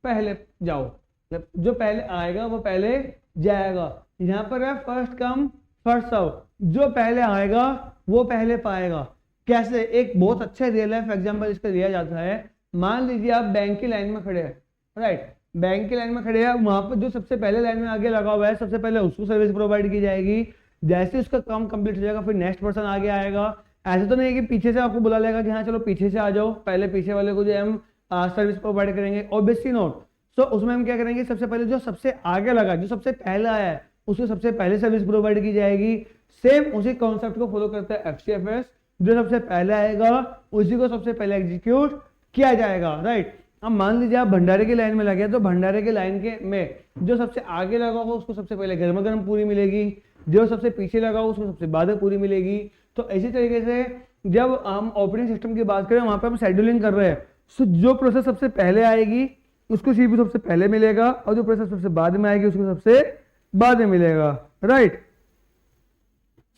पहले जाओ, जो पहले आएगा वो पहले जाएगा. यहाँ पर है फर्स्ट कम फर्स्ट सर्व, जो पहले आएगा वो पहले पाएगा. कैसे? एक बहुत अच्छा रियल लाइफ एग्जांपल इसका दिया जाता है. मान लीजिए आप बैंक की लाइन में खड़े हैं, राइट. बैंक की लाइन में खड़े हैं, वहां पर जो सबसे पहले लाइन में आगे लगा हुआ है सबसे पहले उसको सर्विस प्रोवाइड की जाएगी. जैसे उसका काम कंप्लीट हो जाएगा फिर नेक्स्ट पर्सन आगे आएगा. ऐसा तो नहीं है कि पीछे से आपको बुला लेगा कि हाँ चलो पीछे से आ जाओ, पहले पीछे वाले को जो हम सर्विस प्रोवाइड करेंगे. Obviously not. सो उसमें हम क्या करेंगे, सबसे पहले जो सबसे आगे लगा, जो सबसे पहले आया है उसको सबसे पहले सर्विस प्रोवाइड की जाएगी. सेम उसी कॉन्सेप्ट को फॉलो करता है एफसीएफएस. जो सबसे पहले आएगा उसी को सबसे पहले एग्जीक्यूट किया जाएगा, राइट. अब मान लीजिए आप भंडारे की लाइन में लगे तो भंडारे की लाइन के में जो सबसे आगे लगा होगा उसको सबसे पहले गर्मा गर्म पूरी मिलेगी, जो सबसे पीछे लगा होगा उसको सबसे बाद में पूरी मिलेगी. तो इसी तरीके से जब हम ऑपरेटिंग सिस्टम की बात करें वहां पर हम शेड्यूलिंग कर रहे हैं, तो जो प्रोसेस सबसे पहले आएगी उसको सीपीयू सबसे पहले मिलेगा और जो प्रोसेस सबसे बाद में आएगी उसको सबसे बाद में मिलेगा, राइट.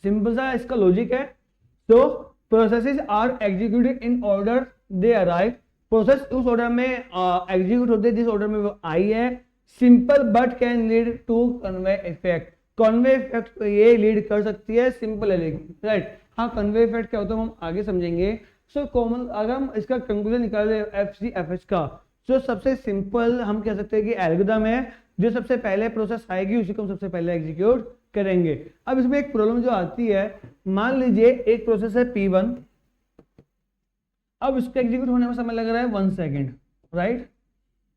सिंपल सा इसका लॉजिक है. तो processes are executed in order they arrive. Process उस ऑर्डर में एग्जीक्यूट होते हैं जिस ऑर्डर में वो आई है. Simple but can lead to convoy effect. Convoy effect ये लीड कर सकती है, सिंपल है लेकिन, राइट. हाँ, कन्वे इफेक्ट क्या होता है हम आगे समझेंगे. सो कॉमन अगर हम इसका कंक्लूजन निकाले एफसीएफएस का, तो सबसे सिंपल हम कह सकते हैं कि एल्गोरिथम है. जो सबसे पहले प्रोसेस आएगी उसी को हम सबसे पहले एग्जीक्यूट करेंगे. अब इसमें एक प्रॉब्लम जो आती है, मान लीजिए एक प्रोसेस है P1, अब इसको एग्जीक्यूट होने में समय लग रहा है 1 सेकेंड, राइट.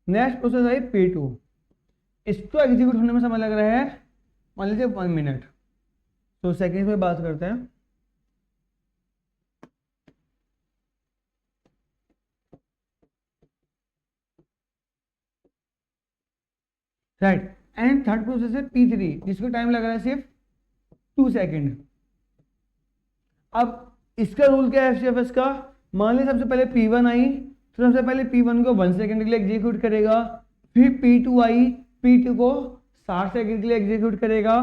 नेक्स्ट प्रोसेस है P2, इसको एग्जीक्यूट होने में समय लग रहा है मान लीजिए 1 मिनट. तो सेकेंड में बात करते हैं. राइट. एंड थर्ड प्रोसेस है P3 जिसको टाइम लग रहा है सिर्फ 2 सेकेंड. अब इसका रूल क्या है एफसीएफएस का? मान लीजिए सबसे पहले P1 आई तो सबसे पहले P1 को 1 सेकेंड के लिए एग्जीक्यूट करेगा. फिर P2 आई, P2 को 60 सेकेंड के लिए एग्जीक्यूट करेगा.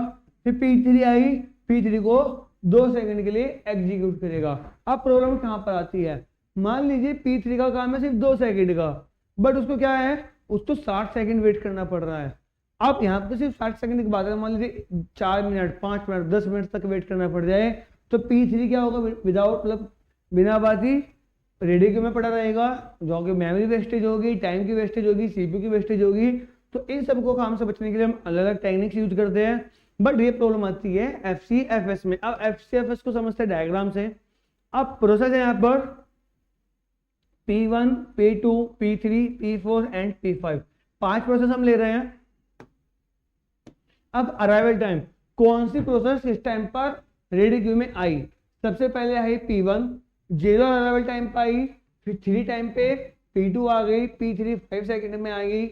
फिर P3 आई, P3 को 2 सेकेंड के लिए एग्जीक्यूट करेगा. अब प्रॉब्लम कहां पर आती है? मान लीजिए P3 का काम है सिर्फ 2 सेकेंड का, बट उसको क्या है उसको 60 सेकंड वेट करना पड़ रहा है। अब यहाँ पे सिर्फ 60 सेकंड की बात है, मान लीजिए 4 मिनट 5 मिनट 10 मिनट तक वेट करना पड़ जाए तो P3 क्या होगा, विदाउट मतलब बिना बात ही रेडी क्यू में पड़ा रहेगा, जो कि मेमोरी वेस्टेज होगी, टाइम की वेस्टेज होगी, सीपीयू की वेस्टेज होगी। तो इन सबको काम से बचने के लिए हम अलग अलग टेक्निक्स यूज करते हैं, बट ये प्रॉब्लम आती है FCFS में। अब FCFS को समझते हैं डायग्राम से। अब प्रोसेस है यहाँ पर P1, P2, P3, P4 and P5, 5 process हम ले रहे हैं। अब अराइवल टाइम, कौन सी प्रोसेस इस टाइम पर रेडी क्यू में आई? सबसे पहले आई P1, 0 अराइवल टाइम पर आई, फिर 3 टाइम पे P2 आ गई, P3 5 सेकंड में आ गई,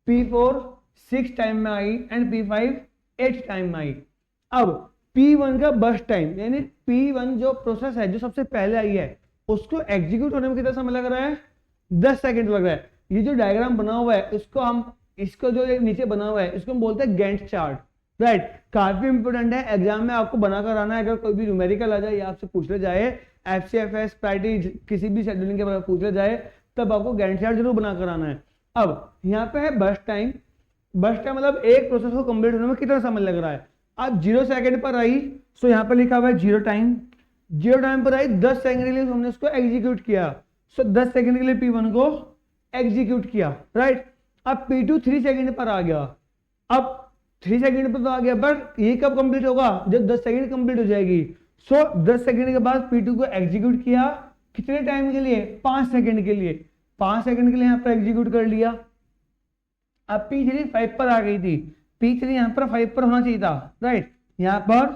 P4 6 टाइम में आई एंड P5 8 टाइम में आई। अब P1 का बर्स्ट टाइम, यानी P1 जो प्रोसेस है जो सबसे पहले आई है उसको एग्जीक्यूट होने में कितना समय लग रहा है? 10 सेकंड लग रहा है। ये जो डायग्राम बना हुआ है इसको जो नीचे बना हुआ है इसको हम बोलते हैं गैंट चार्ट, राइट। काफी इंपोर्टेंट है, एग्जाम में आपको बनाकर आना है। अगर कोई भी न्यूमेरिकल आ जाए या आपसे पूछ ले जाए FCFS प्रायोरिटी किसी भी शेड्यूलिंग के बारे में पूछ ले जाए तब आपको गैंट चार्ट जरूर बनाकर आना है। अब यहाँ पे है बर्स्ट टाइम। बर्स्ट टाइम मतलब एक प्रोसेस को कंप्लीट होने में कितना समय लग रहा है। अब 0 सेकंड पर आई, सो यहाँ पर लिखा हुआ है 0 टाइम। 0 टाइम पर आई, 10 सेकंड के लिए हमने उसको एग्जीक्यूट किया, सो 10 सेकंड के लिए P1 को एग्जीक्यूट किया, राइट। अब P2 3 सेकंड पर आ गया। अब 3 सेकंड पर तो आ गया, बट ये कब कंप्लीट होगा? जब 10 सेकंड कंप्लीट हो जाएगी। सो 10 सेकंड के बाद P2 को एग्जीक्यूट किया, कितने टाइम के लिए? 5 सेकंड के लिए। 5 सेकंड के लिए यहाँ पर एग्जीक्यूट कर लिया। अब P3 5 पर आ गई थी, P3 यहाँ पर 5 पर होना चाहिए था, राइट। यहाँ पर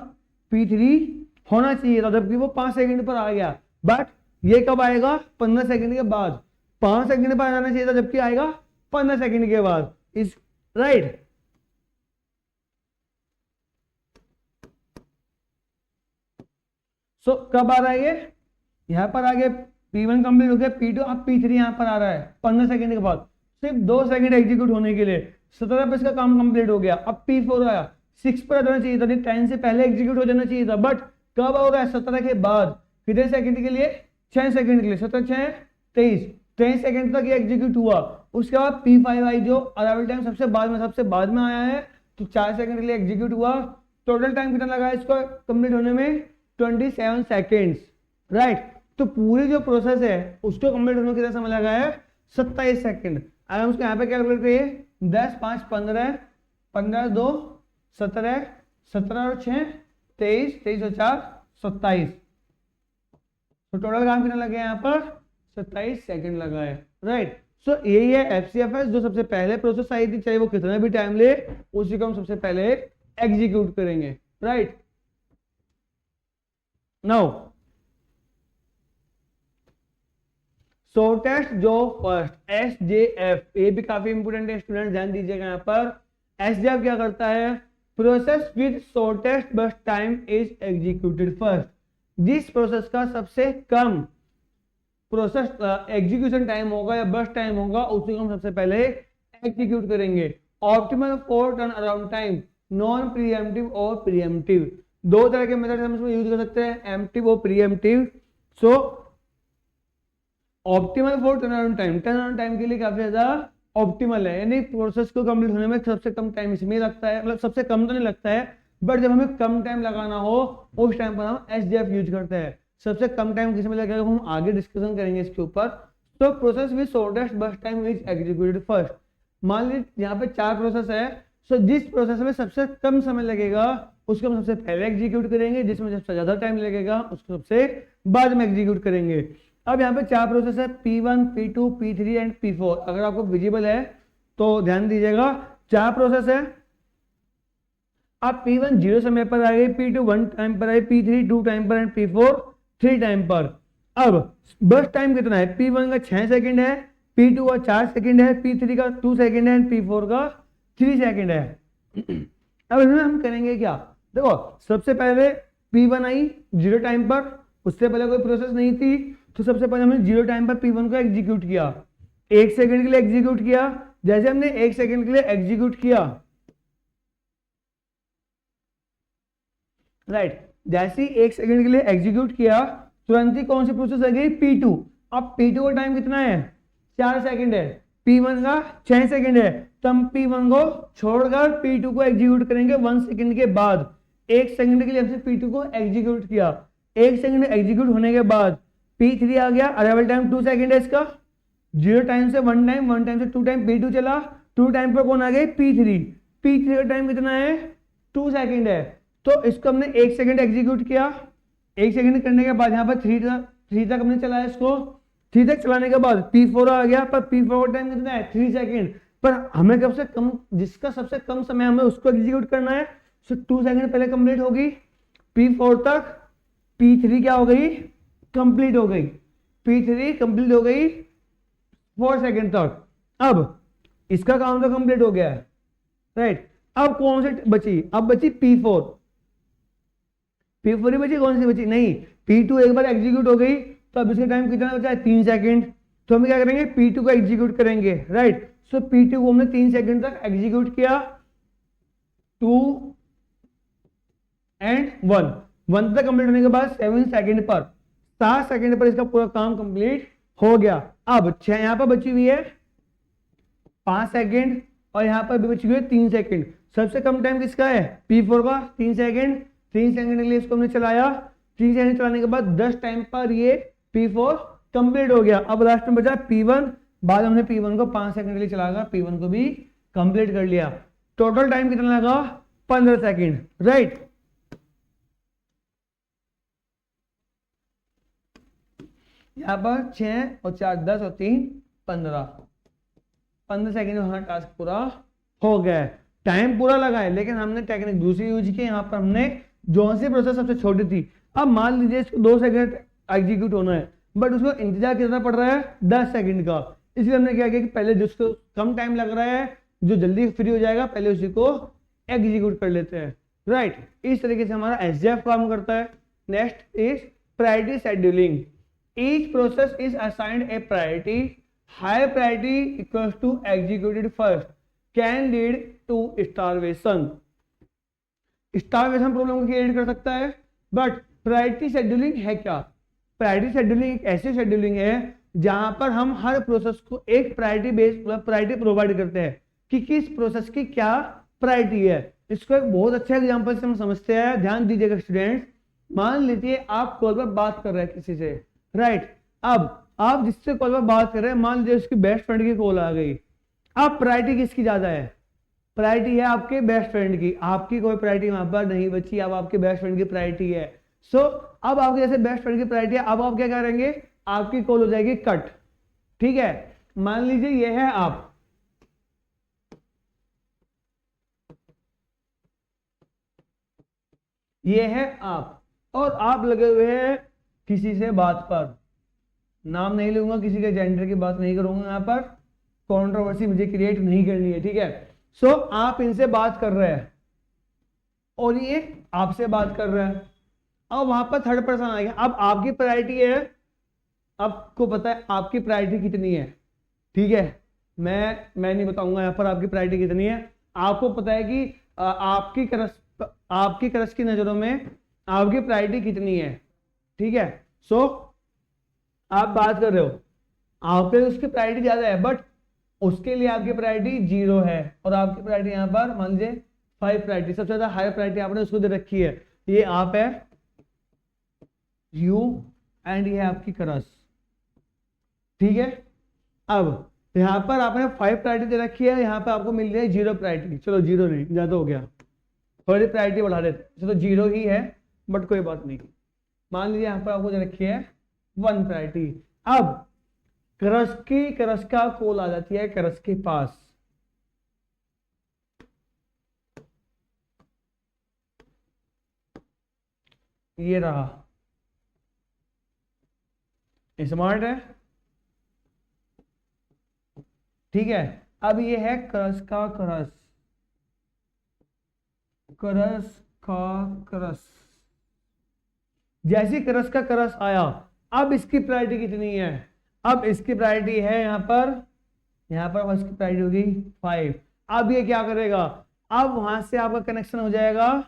P3 होना चाहिए था, जबकि वो 5 सेकंड पर आ गया, बट ये कब आएगा? 15 सेकंड के बाद। 5 सेकंड पर आना चाहिए था, जबकि आएगा 15 सेकंड के बाद, इस राइट। सो कब आ रहा है ये? यहाँ पर आ गया, P1 कंप्लीट हो गया, P2, अब P3 यहाँ पर आ रहा है 15 सेकंड के बाद, सिर्फ 2 सेकंड एग्जीक्यूट होने के लिए 17 पर इसका काम कंप्लीट हो गया। अब P4 आया, 6 पर जाना चाहिए था, 10 से पहले एग्जीक्यूट हो जाना चाहिए था, बट कब हो रहा है? 17 के बाद। कितने सेकंड के लिए? 6 सेकंड के लिए। 17 6 23 सेकंड तक ये एग्जीक्यूट हुआ। उसके बाद P5 आई, जो अराइवल टाइम सबसे बाद में आया है, तो 4 सेकंड के लिए एग्जीक्यूट हुआ। टोटल टाइम कितना लगा इसको कंप्लीट होने में? 27 सेकेंड्स, राइट। तो पूरी जो प्रोसेस है उसको कंप्लीट होने में कितना समय लगा है? 27 सेकंड। अगर हम उसको यहाँ पे कैलकुलेट करिए, 10 5 15, 15 2 17, 17 और 6 23, 23 और 4 27। तो टोटल काम कितना लगे यहाँ पर? 27 सेकंड लगा है, राइट। सो यही है FCFS, जो सबसे पहले प्रोसेस आई थी, चाहे वो कितना भी टाइम ले, उसी को हम सबसे पहले एग्जीक्यूट करेंगे, right. Now shortest job first, SJF, ये भी काफी इंपोर्टेंट है, स्टूडेंट ध्यान दीजिएगा। यहाँ पर SJF क्या करता है? Process with shortest burst time is executed first. जिस प्रोसेस का सबसे कम प्रोसेस एग्जीक्यूशन टाइम होगा या बर्स्ट टाइम होगा, उसी को हम सबसे पहले एग्जीक्यूट करेंगे। Optimal for turn around time, non pre-emptive और प्रीएम्प्टिव, 2 तरह के मेथड हम इसमें यूज कर सकते हैं, एम्प्टिव और pre-emptive. So optimal for turn around time के लिए काफी ज्यादा ऑप्टिमल है, यानी प्रोसेस को कंप्लीट होने में सबसे कम टाइम इसमें लगता है, मतलब सबसे कम तो नहीं लगता है, बट जब हमें कम टाइम लगाना हो उस टाइम पर हम SJF यूज करते हैं। सबसे कम टाइम किसमें लगेगा हम आगे डिस्कशन करेंगे इसके ऊपर। तो process with shortest burst time is executed first. मान लीजिए यहाँ पे 4 प्रोसेस है, सो जिस प्रोसेस में सबसे कम समय लगेगा उसको हम सबसे पहले एग्जीक्यूट करेंगे, जिसमें सबसे ज्यादा टाइम लगेगा उसको सबसे बाद में एग्जीक्यूट करेंगे। अब यहाँ पे 4 प्रोसेस है, P1, P2, P3 and P4। अगर आपको विजिबल है तो ध्यान दीजिएगा, 4 प्रोसेस है। अब P1 0 समय पर आ गई, P2 1 टाइम पर आई, P3 2 टाइम पर एंड P4 3 टाइम पर। अब बर्स्ट टाइम कितना है? P1 का 6 सेकंड है, P2 का 4 सेकंड है, P3 का 2 सेकंड है एंड P4 का 3 सेकंड है। अब इसमें हम करेंगे क्या? देखो, सबसे पहले P1 आई 0 टाइम पर, उससे पहले कोई प्रोसेस नहीं थी, तो सबसे पहले हमने 0 टाइम पर P1 को एग्जीक्यूट किया, 1 सेकंड के लिए एग्जीक्यूट किया। जैसे हमने 1 सेकंड के लिए एग्जीक्यूट किया, राइट, जैसे ही 1 सेकंड के लिए एग्जीक्यूट किया, तुरंत ही कौन सी प्रोसेस आ गई? P2। अब P2 का टाइम कितना है? 4 सेकंड है, P1 का 6 सेकंड है, तो हम P1 को छोड़कर P2 को एग्जीक्यूट करेंगे 1 सेकंड के बाद। 1 सेकंड के लिए हमने P2 को एग्जीक्यूट किया, 1 सेकंड एग्जीक्यूट होने के बाद P3 आ गया, अराइवल टाइम 2 सेकंड है इसका, 0 टाइम से 1 टाइम, 1 टाइम से 2 टाइम, P2 चला, 2 टाइम पर कौन आ गए P3, P3 का टाइम कितना है 2 सेकंड है, तो इसको हमने 1 सेकंड एग्जीक्यूट किया, 1 सेकंड करने के बाद यहाँ पर 3 तक हमने चलाया इसको, 3 तक चलाने के बाद P4 आ गया, पर P4 का टाइम कितना है 3 सेकंड, पर हमें कब से कम, जिसका सबसे कम समय हमें उसको एग्जीक्यूट करना है, तो 2 सेकंड पहले कंप्लीट होगी, P4 तक, P3 क्या हो गई कंप्लीट हो गई, P3 कंप्लीट हो गई 4 सेकंड तक। अब इसका काम तो कंप्लीट हो गया है, राइट। अब कौन सी बची, अब बची P4, P4 ही बची, कौन सी बची नहीं, P2 एक बार एग्जीक्यूट हो गई, तो अब इसका टाइम कितना बचा है 3 सेकंड, तो हम क्या करेंगे P2 को एग्जीक्यूट करेंगे, राइट। सो P2 को हमने 3 सेकंड तक एग्जीक्यूट किया, 2 एंड 1 तक कंप्लीट होने के बाद 7 सेकंड पर, 7 सेकंड पर इसका पूरा काम कंप्लीट हो गया। अब 6 यहां पर बची हुई है 5 सेकंड, और यहां पर भी बची हुई है 3 सेकंड। सबसे कम टाइम किसका है P4 का 3 सेकंड, 3 सेकंड के लिए इसको हमने चलाया, 3 सेकंड चलाने के बाद 10 टाइम पर ये P4 कंप्लीट हो गया। अब लास्ट में बचा P1, बाद हमने P1 को 5 सेकंड के लिए चलाकर P1 को भी कंप्लीट कर लिया। टोटल टाइम कितना लगा 15 सेकंड, राइट। यहां पर 6 और 4 10 और 3 15 सेकंड में हमारा टास्क पूरा हो गया है। टाइम पूरा लगा है, लेकिन हमने टेक्निक दूसरी यूज की, यहाँ पर हमने जो सी प्रोसेस सबसे छोटी थी, अब मान लीजिए इसको 2 सेकंड एग्जीक्यूट होना है, बट उसको इंतजार कितना पड़ रहा है 10 सेकंड का, इसलिए हमने क्या किया कि पहले जिसको कम टाइम लग रहा है, जो जल्दी फ्री हो जाएगा, पहले उसी को एग्जीक्यूट कर लेते हैं, राइट। इस तरीके से हमारा एसजेएफ काम करता है। Next is priority scheduling. Each process is assigned a priority, high priority equals to executed first can lead to starvation. Starvation problem को क्रिएट कर सकता है, बट प्रायोरिटी शेड्यूलिंग है क्या? प्रायोरिटी शेड्यूलिंग एक ऐसी शेड्यूलिंग है जहां पर हम हर प्रोसेस को एक प्रायोरिटी बेस्ड प्रायोरिटी प्रोवाइड करते हैं कि किस प्रोसेस की क्या प्रायोरिटी है। इसको एक बहुत अच्छा एग्जांपल से हम समझते हैं, ध्यान दीजिएगा स्टूडेंट्स। मान लीजिए आप कॉल पर बात कर रहे हैं किसी से, राइट। अब आप जिससे कॉल पर बात कर रहे हैं, मान लीजिए उसकी बेस्ट फ्रेंड की कॉल आ गई, अब प्रायोरिटी किसकी ज्यादा है? प्रायोरिटी है आपके बेस्ट फ्रेंड की, आपकी कोई प्रायोरिटी वहां पर नहीं बची, अब आपके बेस्ट फ्रेंड की प्रायोरिटी है। सो अब आपके जैसे बेस्ट फ्रेंड की प्रायोरिटी है, अब आप क्या करेंगे, आपकी कॉल हो जाएगी कट, ठीक है। मान लीजिए ये है आप, ये है आप, और आप लगे हुए हैं किसी से बात पर, नाम नहीं लूंगा, किसी के जेंडर की बात नहीं करूंगा, यहाँ पर कंट्रोवर्सी मुझे क्रिएट नहीं करनी है, ठीक है। सो आप इनसे बात कर रहे हैं और ये आपसे बात कर रहे हैं, अब वहां पर थर्ड पर्सन आ गया। अब आपकी प्रायोरिटी है, आपको पता है आपकी प्रायोरिटी कितनी है, ठीक है। मैं नहीं बताऊंगा यहाँ पर आपकी प्रायोरिटी कितनी है। आपको पता है कि आपकी क्रश की नजरों में आपकी प्रायोरिटी कितनी है, ठीक है। सो आप बात कर रहे हो, आप पे उसकी प्रायोरिटी ज्यादा है, बट उसके लिए आपकी प्रायोरिटी 0 है, और आपकी प्रायोरिटी यहाँ पर मान लीजिए 5 प्रायोरिटी, सबसे ज्यादा हाई प्रायोरिटी आपने उसको दे रखी है। ये आप है यू, एंड ये है आपकी क्रश, ठीक है। अब यहाँ पर आपने 5 प्रायोरिटी दे रखी है, यहाँ पर आपको मिल रही है 0 प्रायोरिटी। चलो 0 नहीं, ज्यादा हो गया, थोड़ी प्रायोरिटी बढ़ा देते, चलो 0 ही है, बट कोई बात नहीं। मान लीजिए यहाँ पर आपको दे रखी है 1 प्रायोरिटी। अब क्रश का कॉल आ जाती है क्रश के पास, ये रहा, स्मार्ट है, ठीक है। अब ये है क्रश का क्रश, जैसी क्रश का क्रश आया, अब इसकी प्रायोरिटी कितनी है? अब इसकी प्रायोरिटी है यहाँ पर इसकी प्रायोरिटी होगी 5। अब ये क्या करेगा, अब वहां से आपका कनेक्शन हो जाएगा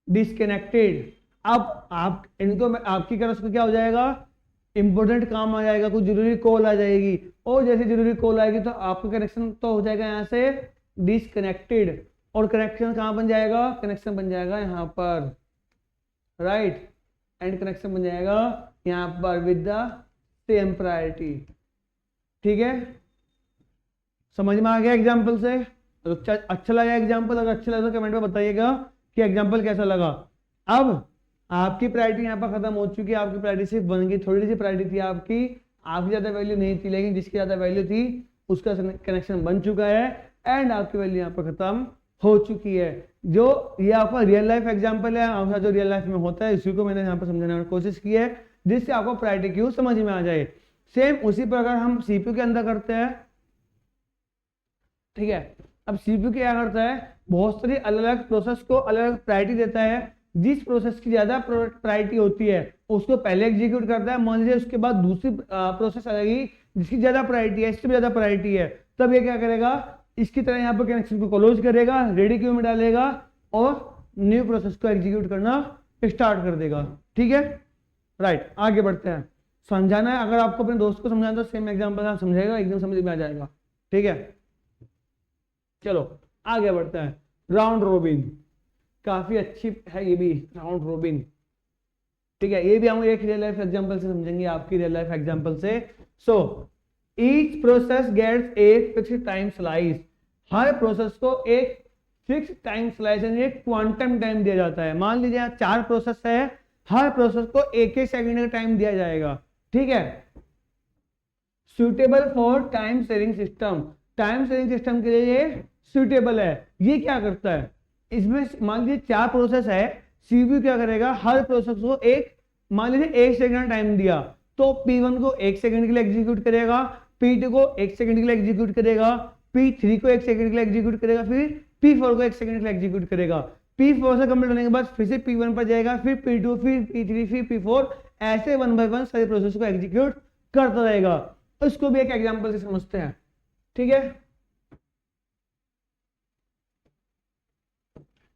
डिस्कनेक्टेड। अब आप इनको आपकी क्रश को क्या हो जाएगा, इंपॉर्टेंट काम आ जाएगा, कुछ जरूरी कॉल आ जाएगी, और जैसे जरूरी कॉल आएगी तो आपका कनेक्शन तो हो जाएगा यहाँ से डिसकनेक्टेड, और कनेक्शन कहाँ बन जाएगा, कनेक्शन बन जाएगा यहाँ पर, राइट, एंड कनेक्शन बन जाएगा यहाँ पर विद द सेम प्रायोरिटी। ठीक है, समझ में आ गया एग्जाम्पल से? तो अच्छा लगा एग्जाम्पल? अगर अच्छा लगा तो कमेंट में बताइएगा कि एग्जाम्पल कैसा लगा। अब आपकी प्रायोरिटी यहाँ पर खत्म हो चुकी है, आपकी प्रायोरिटी सिर्फ बन गई, थोड़ी सी प्रायोरिटी थी आपकी ज्यादा वैल्यू नहीं थी, लेकिन जिसकी ज्यादा वैल्यू थी उसका कनेक्शन बन चुका है एंड आपकी वैल्यू यहाँ पर खत्म हो चुकी है। जो ये आपका रियल लाइफ एग्जाम्पल है, आपका जो रियल लाइफ में होता है इसी को मैंने यहाँ पर समझाने की कोशिश की है, जिससे आपको प्रायोरिटी क्यू समझ में आ जाए। सेम उसी प्रकार हम सीपीयू के अंदर करते हैं। ठीक है, अब सीपीयू क्या करता है, बहुत सारी अलग अलग प्रोसेस को अलग अलग प्रायोरिटी देता है। जिस प्रोसेस की ज्यादा प्रायोरिटी होती है उसको पहले एग्जीक्यूट करता है। मान लीजिए उसके बाद दूसरी प्रोसेस आएगी जिसकी ज्यादा प्रायोरिटी है, इससे भी ज्यादा प्रायोरिटी है, तब ये क्या करेगा, इसकी तरह यहाँ पर कनेक्शन को क्लोज करेगा, रेडी क्यू में डालेगा और न्यू प्रोसेस को एग्जीक्यूट करना स्टार्ट कर देगा। ठीक है, राइट, आगे बढ़ते हैं। समझाना है, अगर आपको अपने दोस्त को समझाना तो सेम एग्जांपल आप समझेगा, एकदम समझ में आ जाएगा। ठीक है, चलो आगे बढ़ते हैं। राउंड रोबिन, काफी अच्छी है ये भी, राउंड रोबिन। ठीक है, ये भी हम एक रियल लाइफ एग्जांपल से समझेंगे, आपकी रियल लाइफ एग्जांपल से। So each process gets a fixed time slice, हर प्रोसेस को एक फिक्स टाइम स्लाइस यानी एक क्वांटम टाइम दिया जाता है। मान लीजिए यहाँ 4 प्रोसेस है, हर प्रोसेस को 1-1 सेकंड का टाइम दिया जाएगा। ठीक है, suitable for time sharing system, time sharing system के लिए ये सुटेबल है। ये क्या करता है, इसमें मान लीजिए 4 प्रोसेस है, सीपीयू क्या करेगा, हर प्रोसेस को एक, मान लीजिए 1 सेकंड टाइम दिया तो P1 को 1 सेकंड के लिए एग्जीक्यूट करेगा, P2 को 1 सेकंड के लिए एग्जीक्यूट करेगा, P3 को 1 सेकंड के लिए एग्जीक्यूट करेगा, फिर P4 को 1 सेकंड के लिए एग्जीक्यूट करेगा। P4 से कंप्लीट होने के बाद फिर से P1 पर जाएगा, फिर P2, फिर P3, फिर P4, ऐसे 1 बाय 1 सारे प्रोसेस को एग्जीक्यूट करता रहेगा। उसको भी एक एग्जांपल से समझते हैं। ठीक है,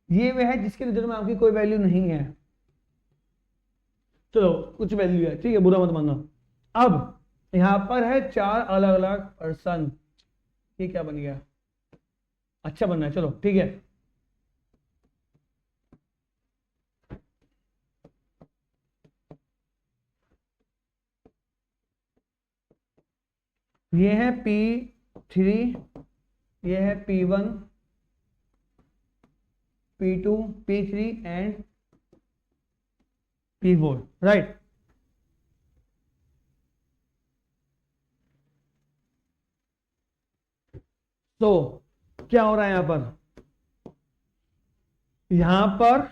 ये वह है जिसके रिजल्ट में आपकी कोई वैल्यू नहीं है, चलो कुछ वैल्यू है, ठीक है, बुरा मत मानना। अब यहां पर है 4 अलग अलग पर्सन, ये क्या बन गया, अच्छा बनना है, चलो ठीक है। ये है P3, ये है P1, P2, P3 and P4, right. तो क्या हो रहा है यहां पर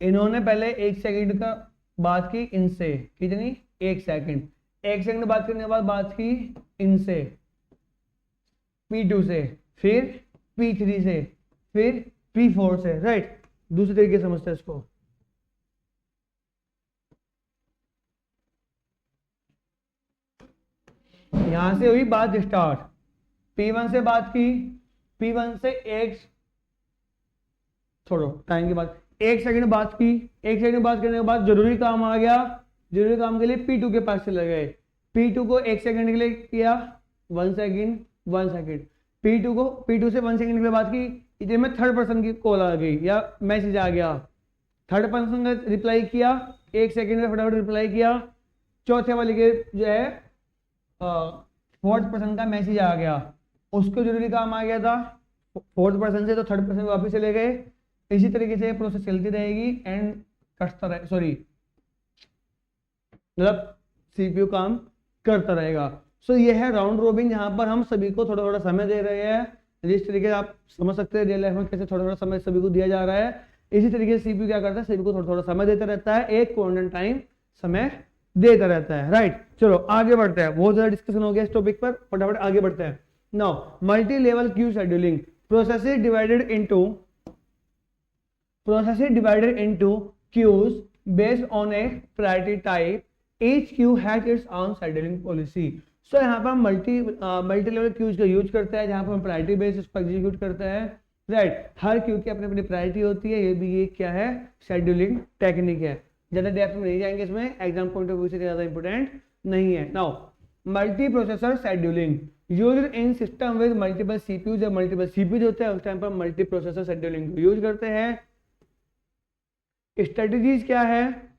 इन्होंने पहले 1 सेकंड का बात की इनसे, कितनी, 1 सेकंड, 1 सेकंड बात करने के बाद बात की इनसे, P2 से, फिर P3 से, फिर P4 से, राइट। दूसरे तरीके से समझते हैं इसको, यहां से हुई बात स्टार्ट, P1 से बात की, P1 से एक, छोड़ो टाइम के बाद 1 सेकंड बात की, 1 सेकंड बात करने के बाद जरूरी काम आ गया, जरूरी काम के लिए P2 के पास चले गए, P2 को 1 सेकंड के लिए किया, 1 सेकंड, 1 सेकंड, P2 से 1 सेकंड के लिए बात की, इतने में थर्ड पर्सन की कॉल आ गई या मैसेज आ गया, थर्ड पर्सन ने रिप्लाई किया, 1 सेकंड में फटाफट रिप्लाई किया, चौथे वाले के जो है फोर्थ पर्सन का मैसेज आ गया, उसको जरूरी काम आ गया था फोर्थ पर्सन से, तो थर्ड पर्सन वापस चले गए। इसी तरीके से प्रोसेस चलती रहेगी एंड कटता रहे, सॉरी मतलब सीपीयू काम करता रहेगा। सो ये है राउंड रोबिन, जहां पर हम सभी को थोड़ा थोड़ा समय दे रहे हैं। जिस तरीके से आप समझ सकते हैं रियल लाइफ में कैसे थोड़ा थोड़ा समय सभी को दिया जा रहा है, इसी तरीके से सीपीयू क्या करता है, सभी को थोड़ा थोड़ा समय देता रहता है, एक कॉन्स्टेंट टाइम समय देता रहता है, राइट। चलो आगे बढ़ते हैं, बहुत ज्यादा डिस्कशन हो गया इस टॉपिक पर, फटाफट आगे बढ़ते हैं। Now multi level queue scheduling, processes divided into queues based on a priority type. Each queue has its own scheduling policy. So यहाँ पर हम मल्टी लेवल क्यूज का यूज करते हैं, जहाँ पर हम प्रायोरिटी बेस उस पर एग्जीक्यूट करते हैं, राइट। हर क्यू की अपनी अपनी प्रायोरिटी होती है, ये भी ये क्या है, शेड्यूलिंग टेक्निक है। ज्यादा डेप्थ में नहीं जाएंगे इसमें, एग्जाम पॉइंट ऑफ व्यू से ज्यादा इंपॉर्टेंट नहीं है। Now multi processor scheduling used in system with multiple CPU, जब मल्टीपल सीपीयू होते हैं उस टाइम पर मल्टी प्रोसेसर शेड्यूलिंग यूज करते हैं। स्ट्रेटजीज क्या है,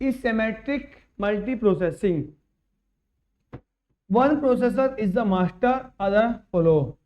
is symmetric multi processing, one processor is the master other follow.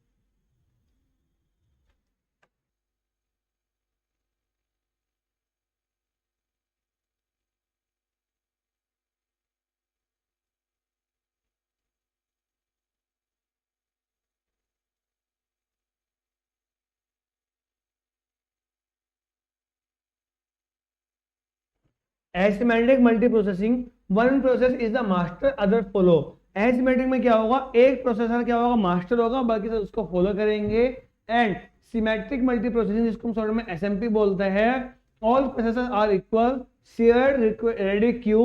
Asymmetric multi processing, one process is the master other follow. Asymmetric में क्या होगा, एक प्रोसेसर क्या होगा, मास्टर होगा, बाकी सब उसको फॉलो करेंगे। एंड सिमेट्रिक मल्टी प्रोसेसिंग जिसको हम शॉर्ट में एसएमपी बोलते हैं, all processor are equal shared ready queue.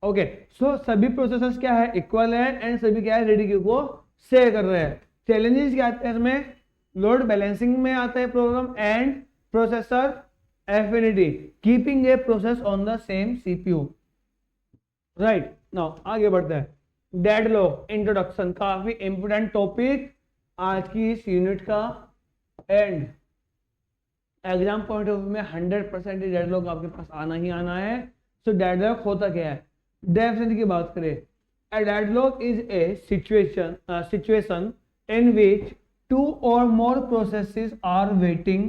Okay, so सभी प्रोसेसर्स क्या है, इक्वल है, एंड सभी क्या है, रेडी क्यू को शेयर कर रहे हैं। चैलेंजेस क्या आते हैं इसमें, लोड बैलेंसिंग में आता है problem, and processor affinity, keeping a process on the same CPU. Right, now आगे बढ़ते हैं। डेडलॉक इंट्रोडक्शन, काफी इंपोर्टेंट टॉपिक आज की इस यूनिट का, and exam point of view में 100% डेडलॉक आपके पास आना ही आना है। सो डेडलॉक होता क्या है, डेफिनेटली की बात करें, a deadlock is a situation in which two or more processes are waiting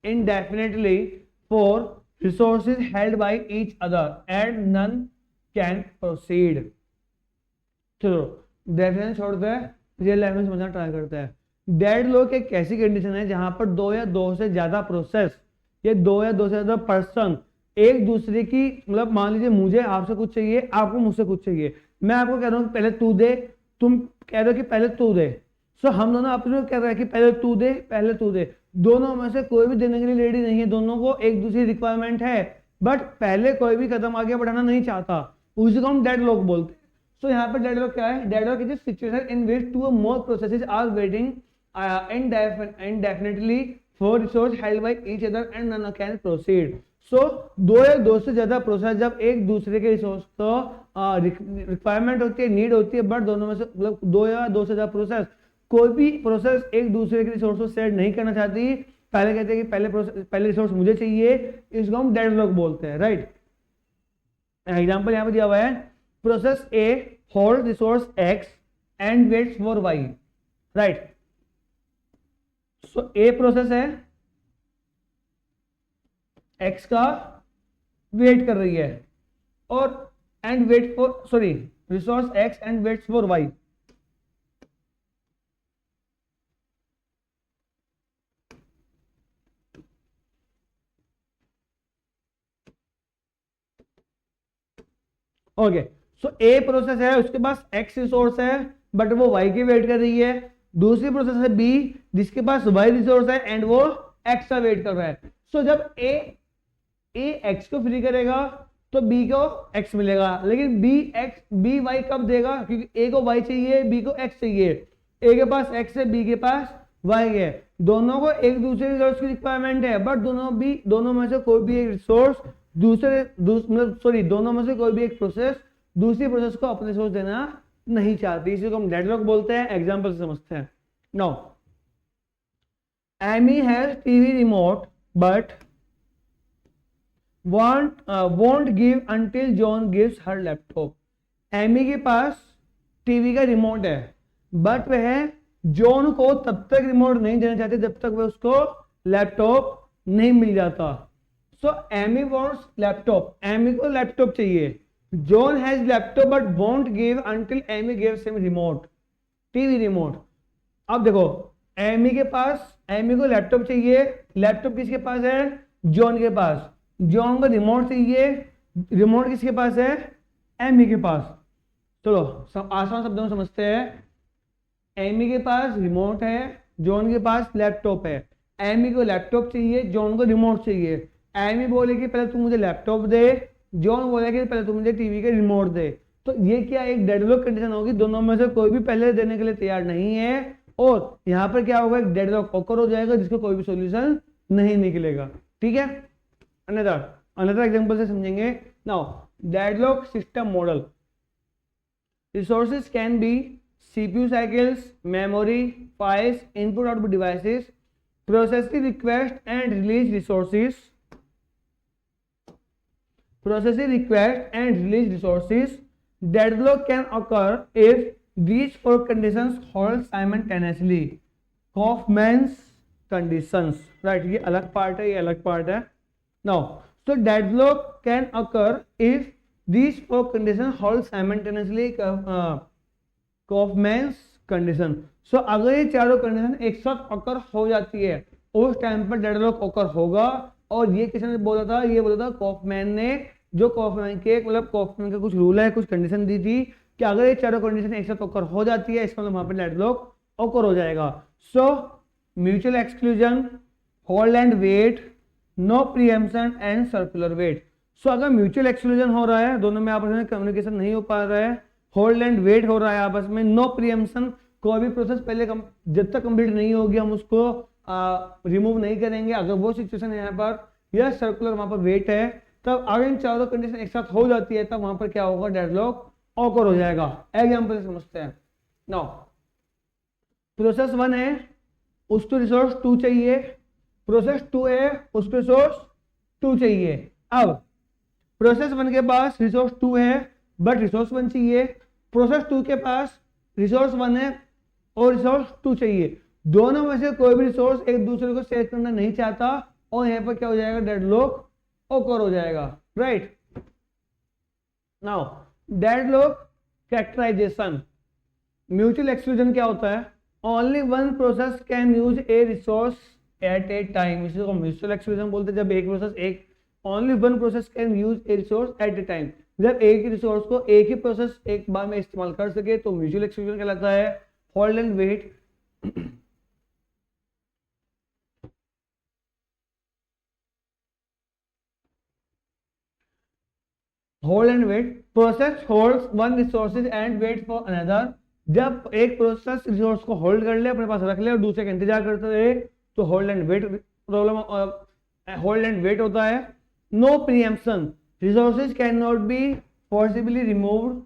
indefinitely for resources held by each other and none can proceed। चलो डेफिनेशन छोड़ते हैं, रियल लाइफ में समझना ट्राई करते हैं। डेडलॉक एक ऐसी कंडीशन है जहां पर दो या दो से ज्यादा प्रोसेस या दो या दो से ज्यादा पर्सन एक दूसरे की, मतलब मान लीजिए मुझे आपसे कुछ चाहिए, आपको मुझसे कुछ चाहिए, मैं आपको कह रहा हूँ पहले तू दे, तुम कह रहे हो कि पहले तू दे। सो हम दोनों आपस में कह रहे हैं कि पहले तू दे, पहले तू दे। दोनों में से कोई भी देने के लिए रेडी नहीं है, दोनों को एक दूसरी रिक्वायरमेंट है, बट पहले कोई भी कदम आगे बढ़ाना नहीं चाहता, उसी को हम डेडलॉक बोलते हैं। सो यहाँ पर डेडलॉक क्या है, deadlock is a situation in which two more processes are waiting indefinitely for resource held by each other and none can proceed। सो दो या दो से ज्यादा प्रोसेस जब एक दूसरे के रिसोर्स को रिक्वायरमेंट होती है, नीड होती है, बट दोनों में से मतलब दो या दो से ज्यादा प्रोसेस, कोई भी प्रोसेस एक दूसरे के रिसोर्स को शेयर नहीं करना चाहती, पहले कहते हैं कि पहले रिसोर्स मुझे चाहिए, इसको हम डेडलॉक बोलते हैं। राइट, एग्जांपल यहां पर दिया हुआ है, process A hold resource X and waits for Y. Right, so A process है, एक्स का वेट कर रही है, और and wait for sorry resource X and waits for Y. Okay, so A process है, उसके पास एक्स रिसोर्स है, बट वो वाई की वेट कर रही है। दूसरी प्रोसेस है बी, जिसके पास वाई रिसोर्स है एंड वो एक्स का वेट कर रहा है। सो जब ए एक्स को फ्री करेगा तो बी को एक्स मिलेगा, लेकिन बी वाई कब देगा, क्योंकि ए को वाई चाहिए, बी को एक्स चाहिए। ए के पास एक्स है, बी के पास वाई है, दोनों को एक दूसरे रिसोर्स की रिक्वायरमेंट है, बट दोनों में से कोई भी एक रिसोर्स दोनों में से कोई भी एक प्रोसेस दूसरी प्रोसेस को अपने रिसोर्स देना नहीं चाहती, इसी को हम डेडलॉक बोलते हैं। एग्जांपल से समझते हैं। Now Amy has TV remote but won't give until John gives her laptop। Amy के पास टीवी का रिमोट है, बट वह जॉन को तब तक रिमोट नहीं देना चाहती जब तक वह उसको लैपटॉप नहीं मिल जाता। So Amy wants laptop, Amy को लैपटॉप चाहिए, John has laptop but won't give until Amy gives him remote, TV remote. अब देखो, एमी को लैपटॉप चाहिए, लैपटॉप किसके पास है, जॉन के पास, जॉन को रिमोट चाहिए, रिमोट किसके पास है, एमी के पास। चलो आसान शब्दों में समझते हैं। एमी के पास रिमोट है, जॉन के पास लैपटॉप है, एमी को लैपटॉप चाहिए, जॉन को रिमोट चाहिए। एमी बोले कि पहले तू मुझे लैपटॉप दे, जॉन बोले कि पहले तू मुझे टीवी का रिमोट दे। तो ये क्या एक डेडलॉक कंडीशन होगी, दोनों में से कोई भी पहले देने के लिए तैयार नहीं है, और यहाँ पर क्या होगा, एक डेडलॉक ऑकर हो जाएगा जिसका कोई भी सॉल्यूशन नहीं निकलेगा, ठीक है। अनदर एग्जांपल से समझेंगे। Now deadlock system model, resources can be CPU cycles, memory, files, input output devices, processing request and release resources, deadlock can occur if these four conditions hold simultaneously. Kaufman's conditions, right? ये अलग पार्ट है, ये अलग पार्ट है। Now, so deadlock can occur if these four conditions hold simultaneously. Kaufman's condition. So अगर ये चारों कंडीशन एक साथ occur हो जाती है उस टाइम पर डेडलॉक occur होगा। और ये किसने बोला था? ये बोला था कॉफमैन ने, जो कॉफमैन के मतलब कॉफमैन का कुछ रूल है, कुछ कंडीशन दी थी कि अगर ये चारों कंडीशन एक साथ occur हो जाती है इसका मतलब वहां पर डेडलॉक occur हो जाएगा। So mutual exclusion, hold and wait, no preemption and circular wait. So अगर म्यूचुअल एक्सक्लूजन हो रहा है, दोनों में आपस में कम्युनिकेशन नहीं हो पा रहा है, होल्ड एंड वेट हो रहा है आपस में, नो प्रीएम्पशन, कोई भी प्रोसेस पहले जब तक कंप्लीट नहीं होगी हम उसको रिमूव नहीं करेंगे, अगर वो सिचुएशन है यहाँ पर, या सर्कुलर वहां पर वेट है, तब अगर इन चारों कंडीशन एक साथ हो जाती है तब वहां पर क्या होगा? डेडलॉक ऑकर हो जाएगा। एग्जाम्पल समझते हैं। नाउ प्रोसेस 1 है, उसको रिसोर्स 2 चाहिए, प्रोसेस 2 है, उसको रिसोर्स 2 चाहिए। अब प्रोसेस 1 के पास रिसोर्स 2 है बट रिसोर्स 1 चाहिए, प्रोसेस 2 के पास रिसोर्स 1 है और रिसोर्स 2 चाहिए। दोनों में से कोई भी रिसोर्स एक दूसरे को शेयर करना नहीं चाहता और यहाँ पर क्या हो जाएगा? डेडलॉक ऑकर हो जाएगा, right. Now deadlock characterization, mutual exclusion क्या होता है? Only one process can use a resource at a time, इसी को म्यूचुअल एक्सक्लूजन बोलते हैं। जब एक प्रोसेस एक only one process can use a resource at a time, जब एक ही रिसोर्स को एक ही प्रोसेस एक बार में इस्तेमाल कर सके तो म्यूचुअल एक्सक्लूजन कहलाता है। Hold and wait, hold and wait, process holds one resources and wait for another. जब एक प्रोसेस रिसोर्स को होल्ड कर ले, अपने पास रख ले और दूसरे का इंतजार करते रहे तो hold and wait problem, hold and wait होता है। No preemption, resources can not be forcibly removed,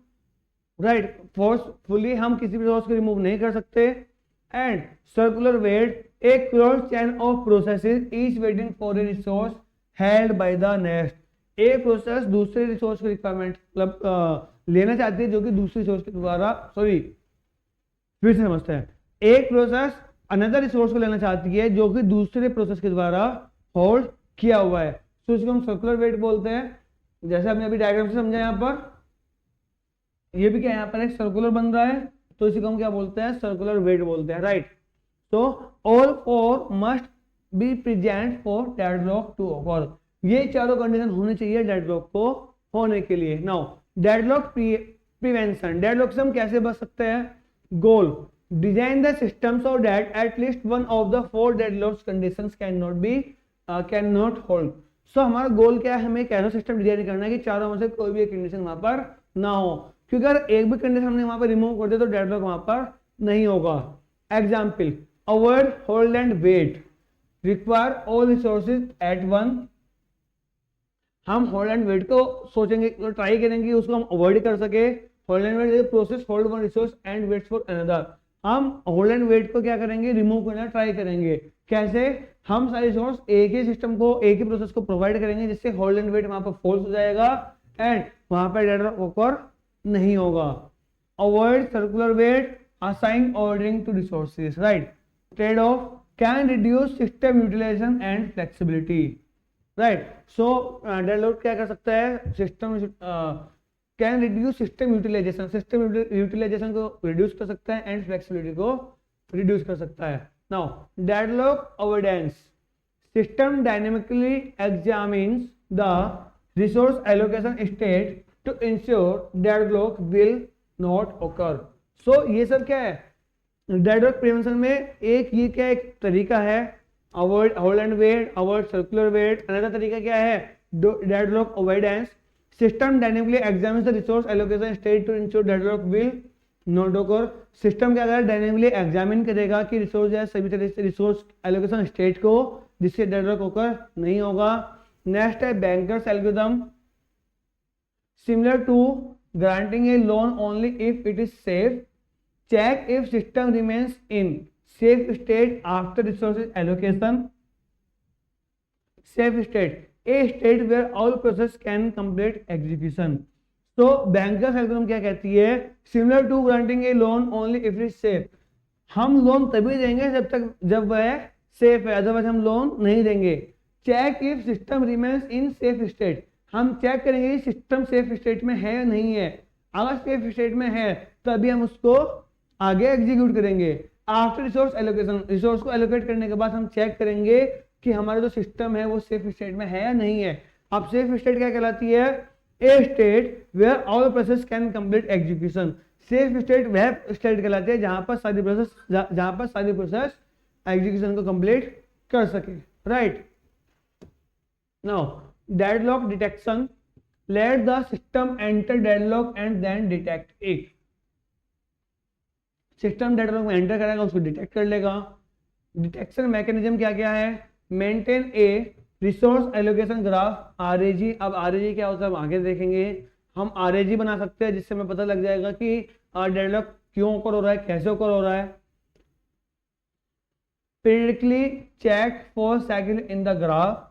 right, forcefully हम किसी भी रिसोर्स को रिमूव नहीं कर सकते। And circular wait, a close chain of processes each waiting for a resource held by the next. एक प्रोसेस दूसरे रिसोर्स की रिक्वायरमेंट मतलब लेना चाहती है जो कि दूसरे रिसोर्स के द्वारा, सॉरी फिर से समझते हैं, एक प्रोसेस अनदर रिसोर्स को लेना चाहती है जो कि दूसरे प्रोसेस के द्वारा होल्ड किया हुआ है, तो इसको हम सर्कुलर वेट बोलते हैं। जैसे हमने अभी डायग्राम से समझा, यहाँ पर ये भी क्या, यहाँ पर एक सर्कुलर बन रहा है तो इसी को हम क्या बोलते हैं? सर्कुलर वेट बोलते हैं, राइट। तो all four must be present for deadlock to occur, ये चारों कंडीशन होने चाहिए डेडलॉक को होने के लिए। नाउ डेडलॉक प्रिवेंशन, डेडलॉक से हम कैसे बच सकते हैं? Goal, design the system so that at least one of the four deadlock conditions can not hold. So हमारा गोल क्या है? हमें एक ऐसा सिस्टम डिजाइन करना है कि चारों में से कोई भी एक कंडीशन वहां पर ना हो, क्योंकि अगर एक भी कंडीशन हमने वहां पर रिमूव कर दिया तो डेडलॉक वहां पर नहीं होगा। Example, avoid hold and wait, require all resources at one. हम होल्ड एंड वेट को सोचेंगे तो ट्राई करेंगे उसको हम अवॉइड कर सके। Hold and wait process hold one resource and waits for another, हम होल्ड एंड वेट को क्या करेंगे? रिमूव करना ट्राई करेंगे। कैसे? हम सारे रिसोर्स एक ही सिस्टम को, एक ही प्रोसेस को प्रोवाइड करेंगे जिससे होल्ड एंड वेट वहां पर फॉल्स हो जाएगा एंड वहां पर डेडलॉक ऑकर नहीं होगा। Avoid circular wait, assign ordering to resources, right. Trade off can reduce system utilization and flexibility, right. So deadlock क्या कर सकता है? System can reduce system utilization, system utilization को रिड्यूस कर सकता है एंड फ्लेक्सिबिलिटी को रिड्यूस कर सकता है। Now deadlock avoidance, system dynamically examines the resource allocation state to ensure deadlock will not occur. So ये सब क्या है? डेडलॉक प्रिवेंशन में एक ये क्या एक तरीका है, avoid hold and wait, avoid circular wait. Another तरीका क्या है? Deadlock avoidance, system dynamically examines the resource allocation state to ensure deadlock will not occur. System क्या करेगा? डायनेमिकली एग्जामिन करेगा कि रिसोर्स या सभी तरह से रिसोर्स एलोकेशन स्टेट को जिससे डेडलॉक ओकर नहीं होगा। नेक्स्ट है banker's algorithm, similar to granting a loan only if it is safe, check if system remains in safe state after resources allocation, safe state a state where all process can complete execution. तो बैंकर्स एल्गोरिथम क्या कहती है, similar to granting a loan only if it is safe, हम लोन तभी देंगे जब वह सेफ है, अदरवाइज हम लोन नहीं देंगे। Check if system remains in safe state, हम चेक करेंगे कि सिस्टम सेफ स्टेट में है या नहीं है, अगर सेफ स्टेट में है तभी हम उसको आगे एग्जीक्यूट करेंगे। आफ्टर रिसोर्स एलोकेशन, रिसोर्स को एलोकेट करने के बाद हम चेक करेंगे कि हमारा जो सिस्टम है वो सेफ स्टेट में है या नहीं है। अब सेफ स्टेट क्या कहलाती है, a state where all process can complete execution, safe state वह स्टेट कहलाती है जहां पर सारी प्रोसेस एग्जीक्यूशन को कंप्लीट कर सके, right. Now deadlock detection, let the system enter deadlock and then detect it, system deadlock में एंटर करेगा, उसको डिटेक्ट कर लेगा। डिटेक्शन मैकेनिज्म क्या क्या है, मेंटेन ए रिसोर्स एलोकेशन ग्राफ, आरएजी। अब आरएजी क्या होता है हम आगे देखेंगे, हम आरएजी बना सकते हैं जिससे हमें पता लग जाएगा कि डेडलॉक क्यों ओकर हो रहा है, कैसे ओकर हो रहा है। Periodically check for cycle in the graph,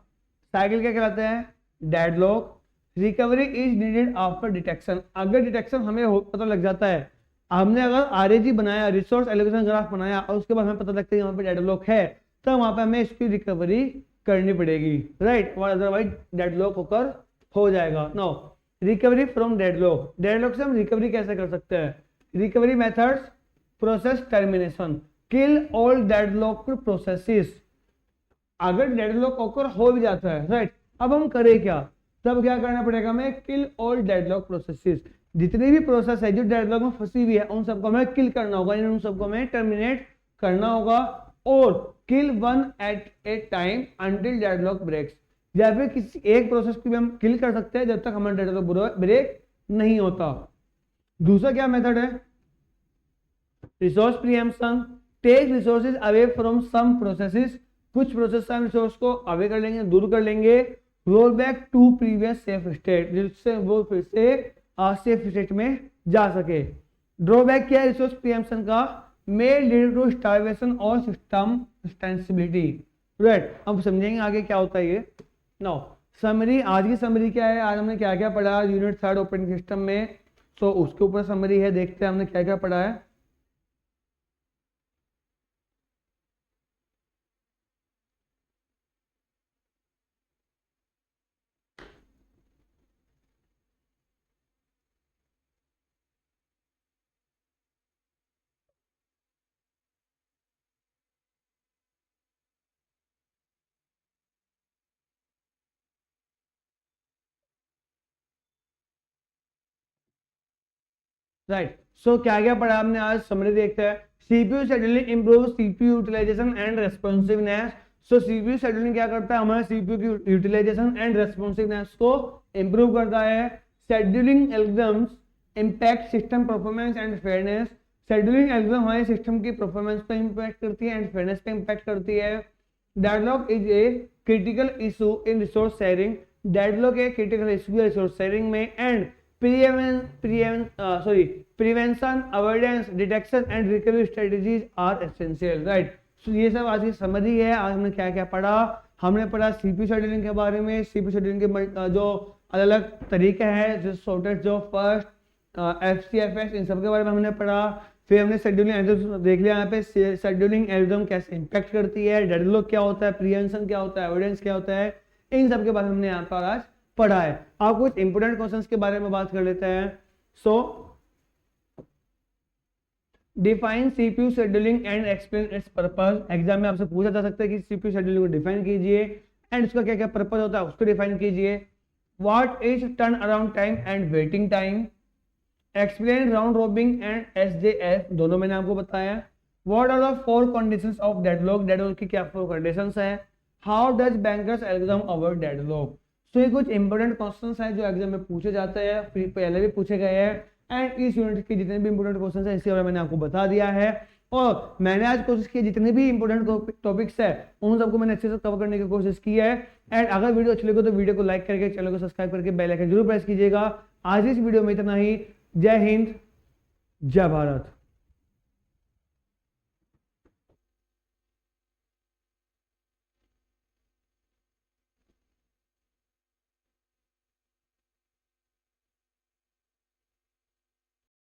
cycle क्या कहलाता है, deadlock. Recovery is needed after detection, अगर डिटेक्शन हमें पता लग जाता है, हमने अगर आरएजी बनाया, रिसोर्स एलोकेशन ग्राफ बनाया और उसके बाद हमें पता लगता है यहाँ पे डेडलॉक है, तो वहां पे हमें इसकी रिकवरी करनी पड़ेगी, राइट, और अदरवाइज डेडलॉक होकर हो जाएगा। Now recovery from deadlock, deadlock से हम रिकवरी कैसे कर सकते हैं, recovery methods, process termination, kill all deadlock processes. अगर डेडलॉक ओकर हो भी जाता है, राइट, अब हम करें क्या, तब क्या करना पड़ेगा हमें, किल ऑल डेडलॉक प्रोसेसेस, जितनी भी प्रोसेस है जो डेडलॉक में फंसी हुई है उन सबको हमें किल करना होगा, उन सबको हमें टर्मिनेट करना होगा। और kill one at a time until deadlock breaks, या फिर किसी एक प्रोसेस को भी हम किल कर सकते हैं जब तक हमारा डेडलॉक ब्रेक नहीं होता। दूसरा क्या मेथड है, resource preemption, take resources away from some processes, कुछ प्रोसेस से हम रिसोर्स को अवे कर लेंगे, दूर कर लेंगे। Roll back to previous safe state, जिससे वो फिर से सेफ स्टेट में जा सके। ड्रॉबैक क्या है रिसोर्स प्रीएम्पशन का, may lead to starvation और सिस्टम एक्सटेंसिबिलिटी, राइट। अब समझेंगे आगे क्या होता है ये। नाउ समरी, आज की समरी क्या है, आज हमने क्या क्या पढ़ा यूनिट 3 ऑपरेटिंग सिस्टम में, तो उसके ऊपर समरी है, देखते हैं हमने क्या क्या पढ़ा है। राइट, सो क्या क्या पढ़ा हमने आज, समरी देखते हैं। CPU scheduling improve CPU utilisation and responsiveness. So CPU scheduling क्या करता है, हमारे सीपीयू की यूटिलाइजेशन एंड रेस्पॉन्सिवनेस को इंप्रूव करता है। Scheduling algorithms impact system performance and fairness, scheduling algorithm हमारे सिस्टम की परफॉर्मेंस पे इंपैक्ट करती है एंड फेयरनेस पे इंपैक्ट करती है। Deadlock is a critical issue in resource sharing, deadlock एक क्रिटिकल इशू है रिसोर्स शेयरिंग में। And prevention, avoidance, detection and recovery strategies are essential, right। So ये सब आज की समरी है। आज हमने क्या क्या पढ़ा, हमने पढ़ा सीपीयू शेड्यूलिंग के बारे में, सीपीयू शेड्यूलिंग के जो अलग अलग तरीके हैं, जो शॉर्टेज, जो फर्स्ट, एफसीएफएस, इन सब के बारे में हमने पढ़ा। फिर हमने शेड्यूलिंग एल्गोरिथम देख लिया, यहाँ पे शेड्यूलिंग एल्गोरिथम कैसे इंपैक्ट करती है, डेडलॉक क्या होता है, प्रिवेंशन क्या होता है, एविडेंस क्या होता है, इन सब के बारे में हमने यहाँ पर आज पढ़ा है। आप कुछ इंपोर्टेंट क्वेश्चंस के बारे में बात कर लेते हैं। So define CPU scheduling and explain its purpose, exam में आपसे पूछा जा सकता है कि सीपीयू शेड्यूलिंग को डिफाइन कीजिए एंड उसका क्या क्या पर्पस होता है उसको डिफाइन कीजिए। What is turn around time and waiting time, explain round robin and SJF, दोनों मैंने आपको बताया। What are the 4 conditions of deadlock, deadlock की क्या 4 कंडीशंस है। How does banker's algorithm avoid deadlock. तो ये कुछ इंपोर्टेंट क्वेश्चंस हैं जो एग्जाम में पूछे जाते हैं, पहले भी पूछे गए हैं एंड इस यूनिट के जितने भी इंपोर्टेंट क्वेश्चंस हैं इसके बारे में मैंने आपको बता दिया है। और मैंने आज कोशिश की जितने भी इंपॉर्टेंट टॉपिक्स है उन सबको मैंने अच्छे से कवर करने की कोशिश की है। एंड अगर वीडियो अच्छी लगे तो वीडियो को लाइक करके चैनल को सब्सक्राइब करके बेल आइकन जरूर प्रेस कीजिएगा। आज इस वीडियो में इतना ही। जय हिंद, जय भारत।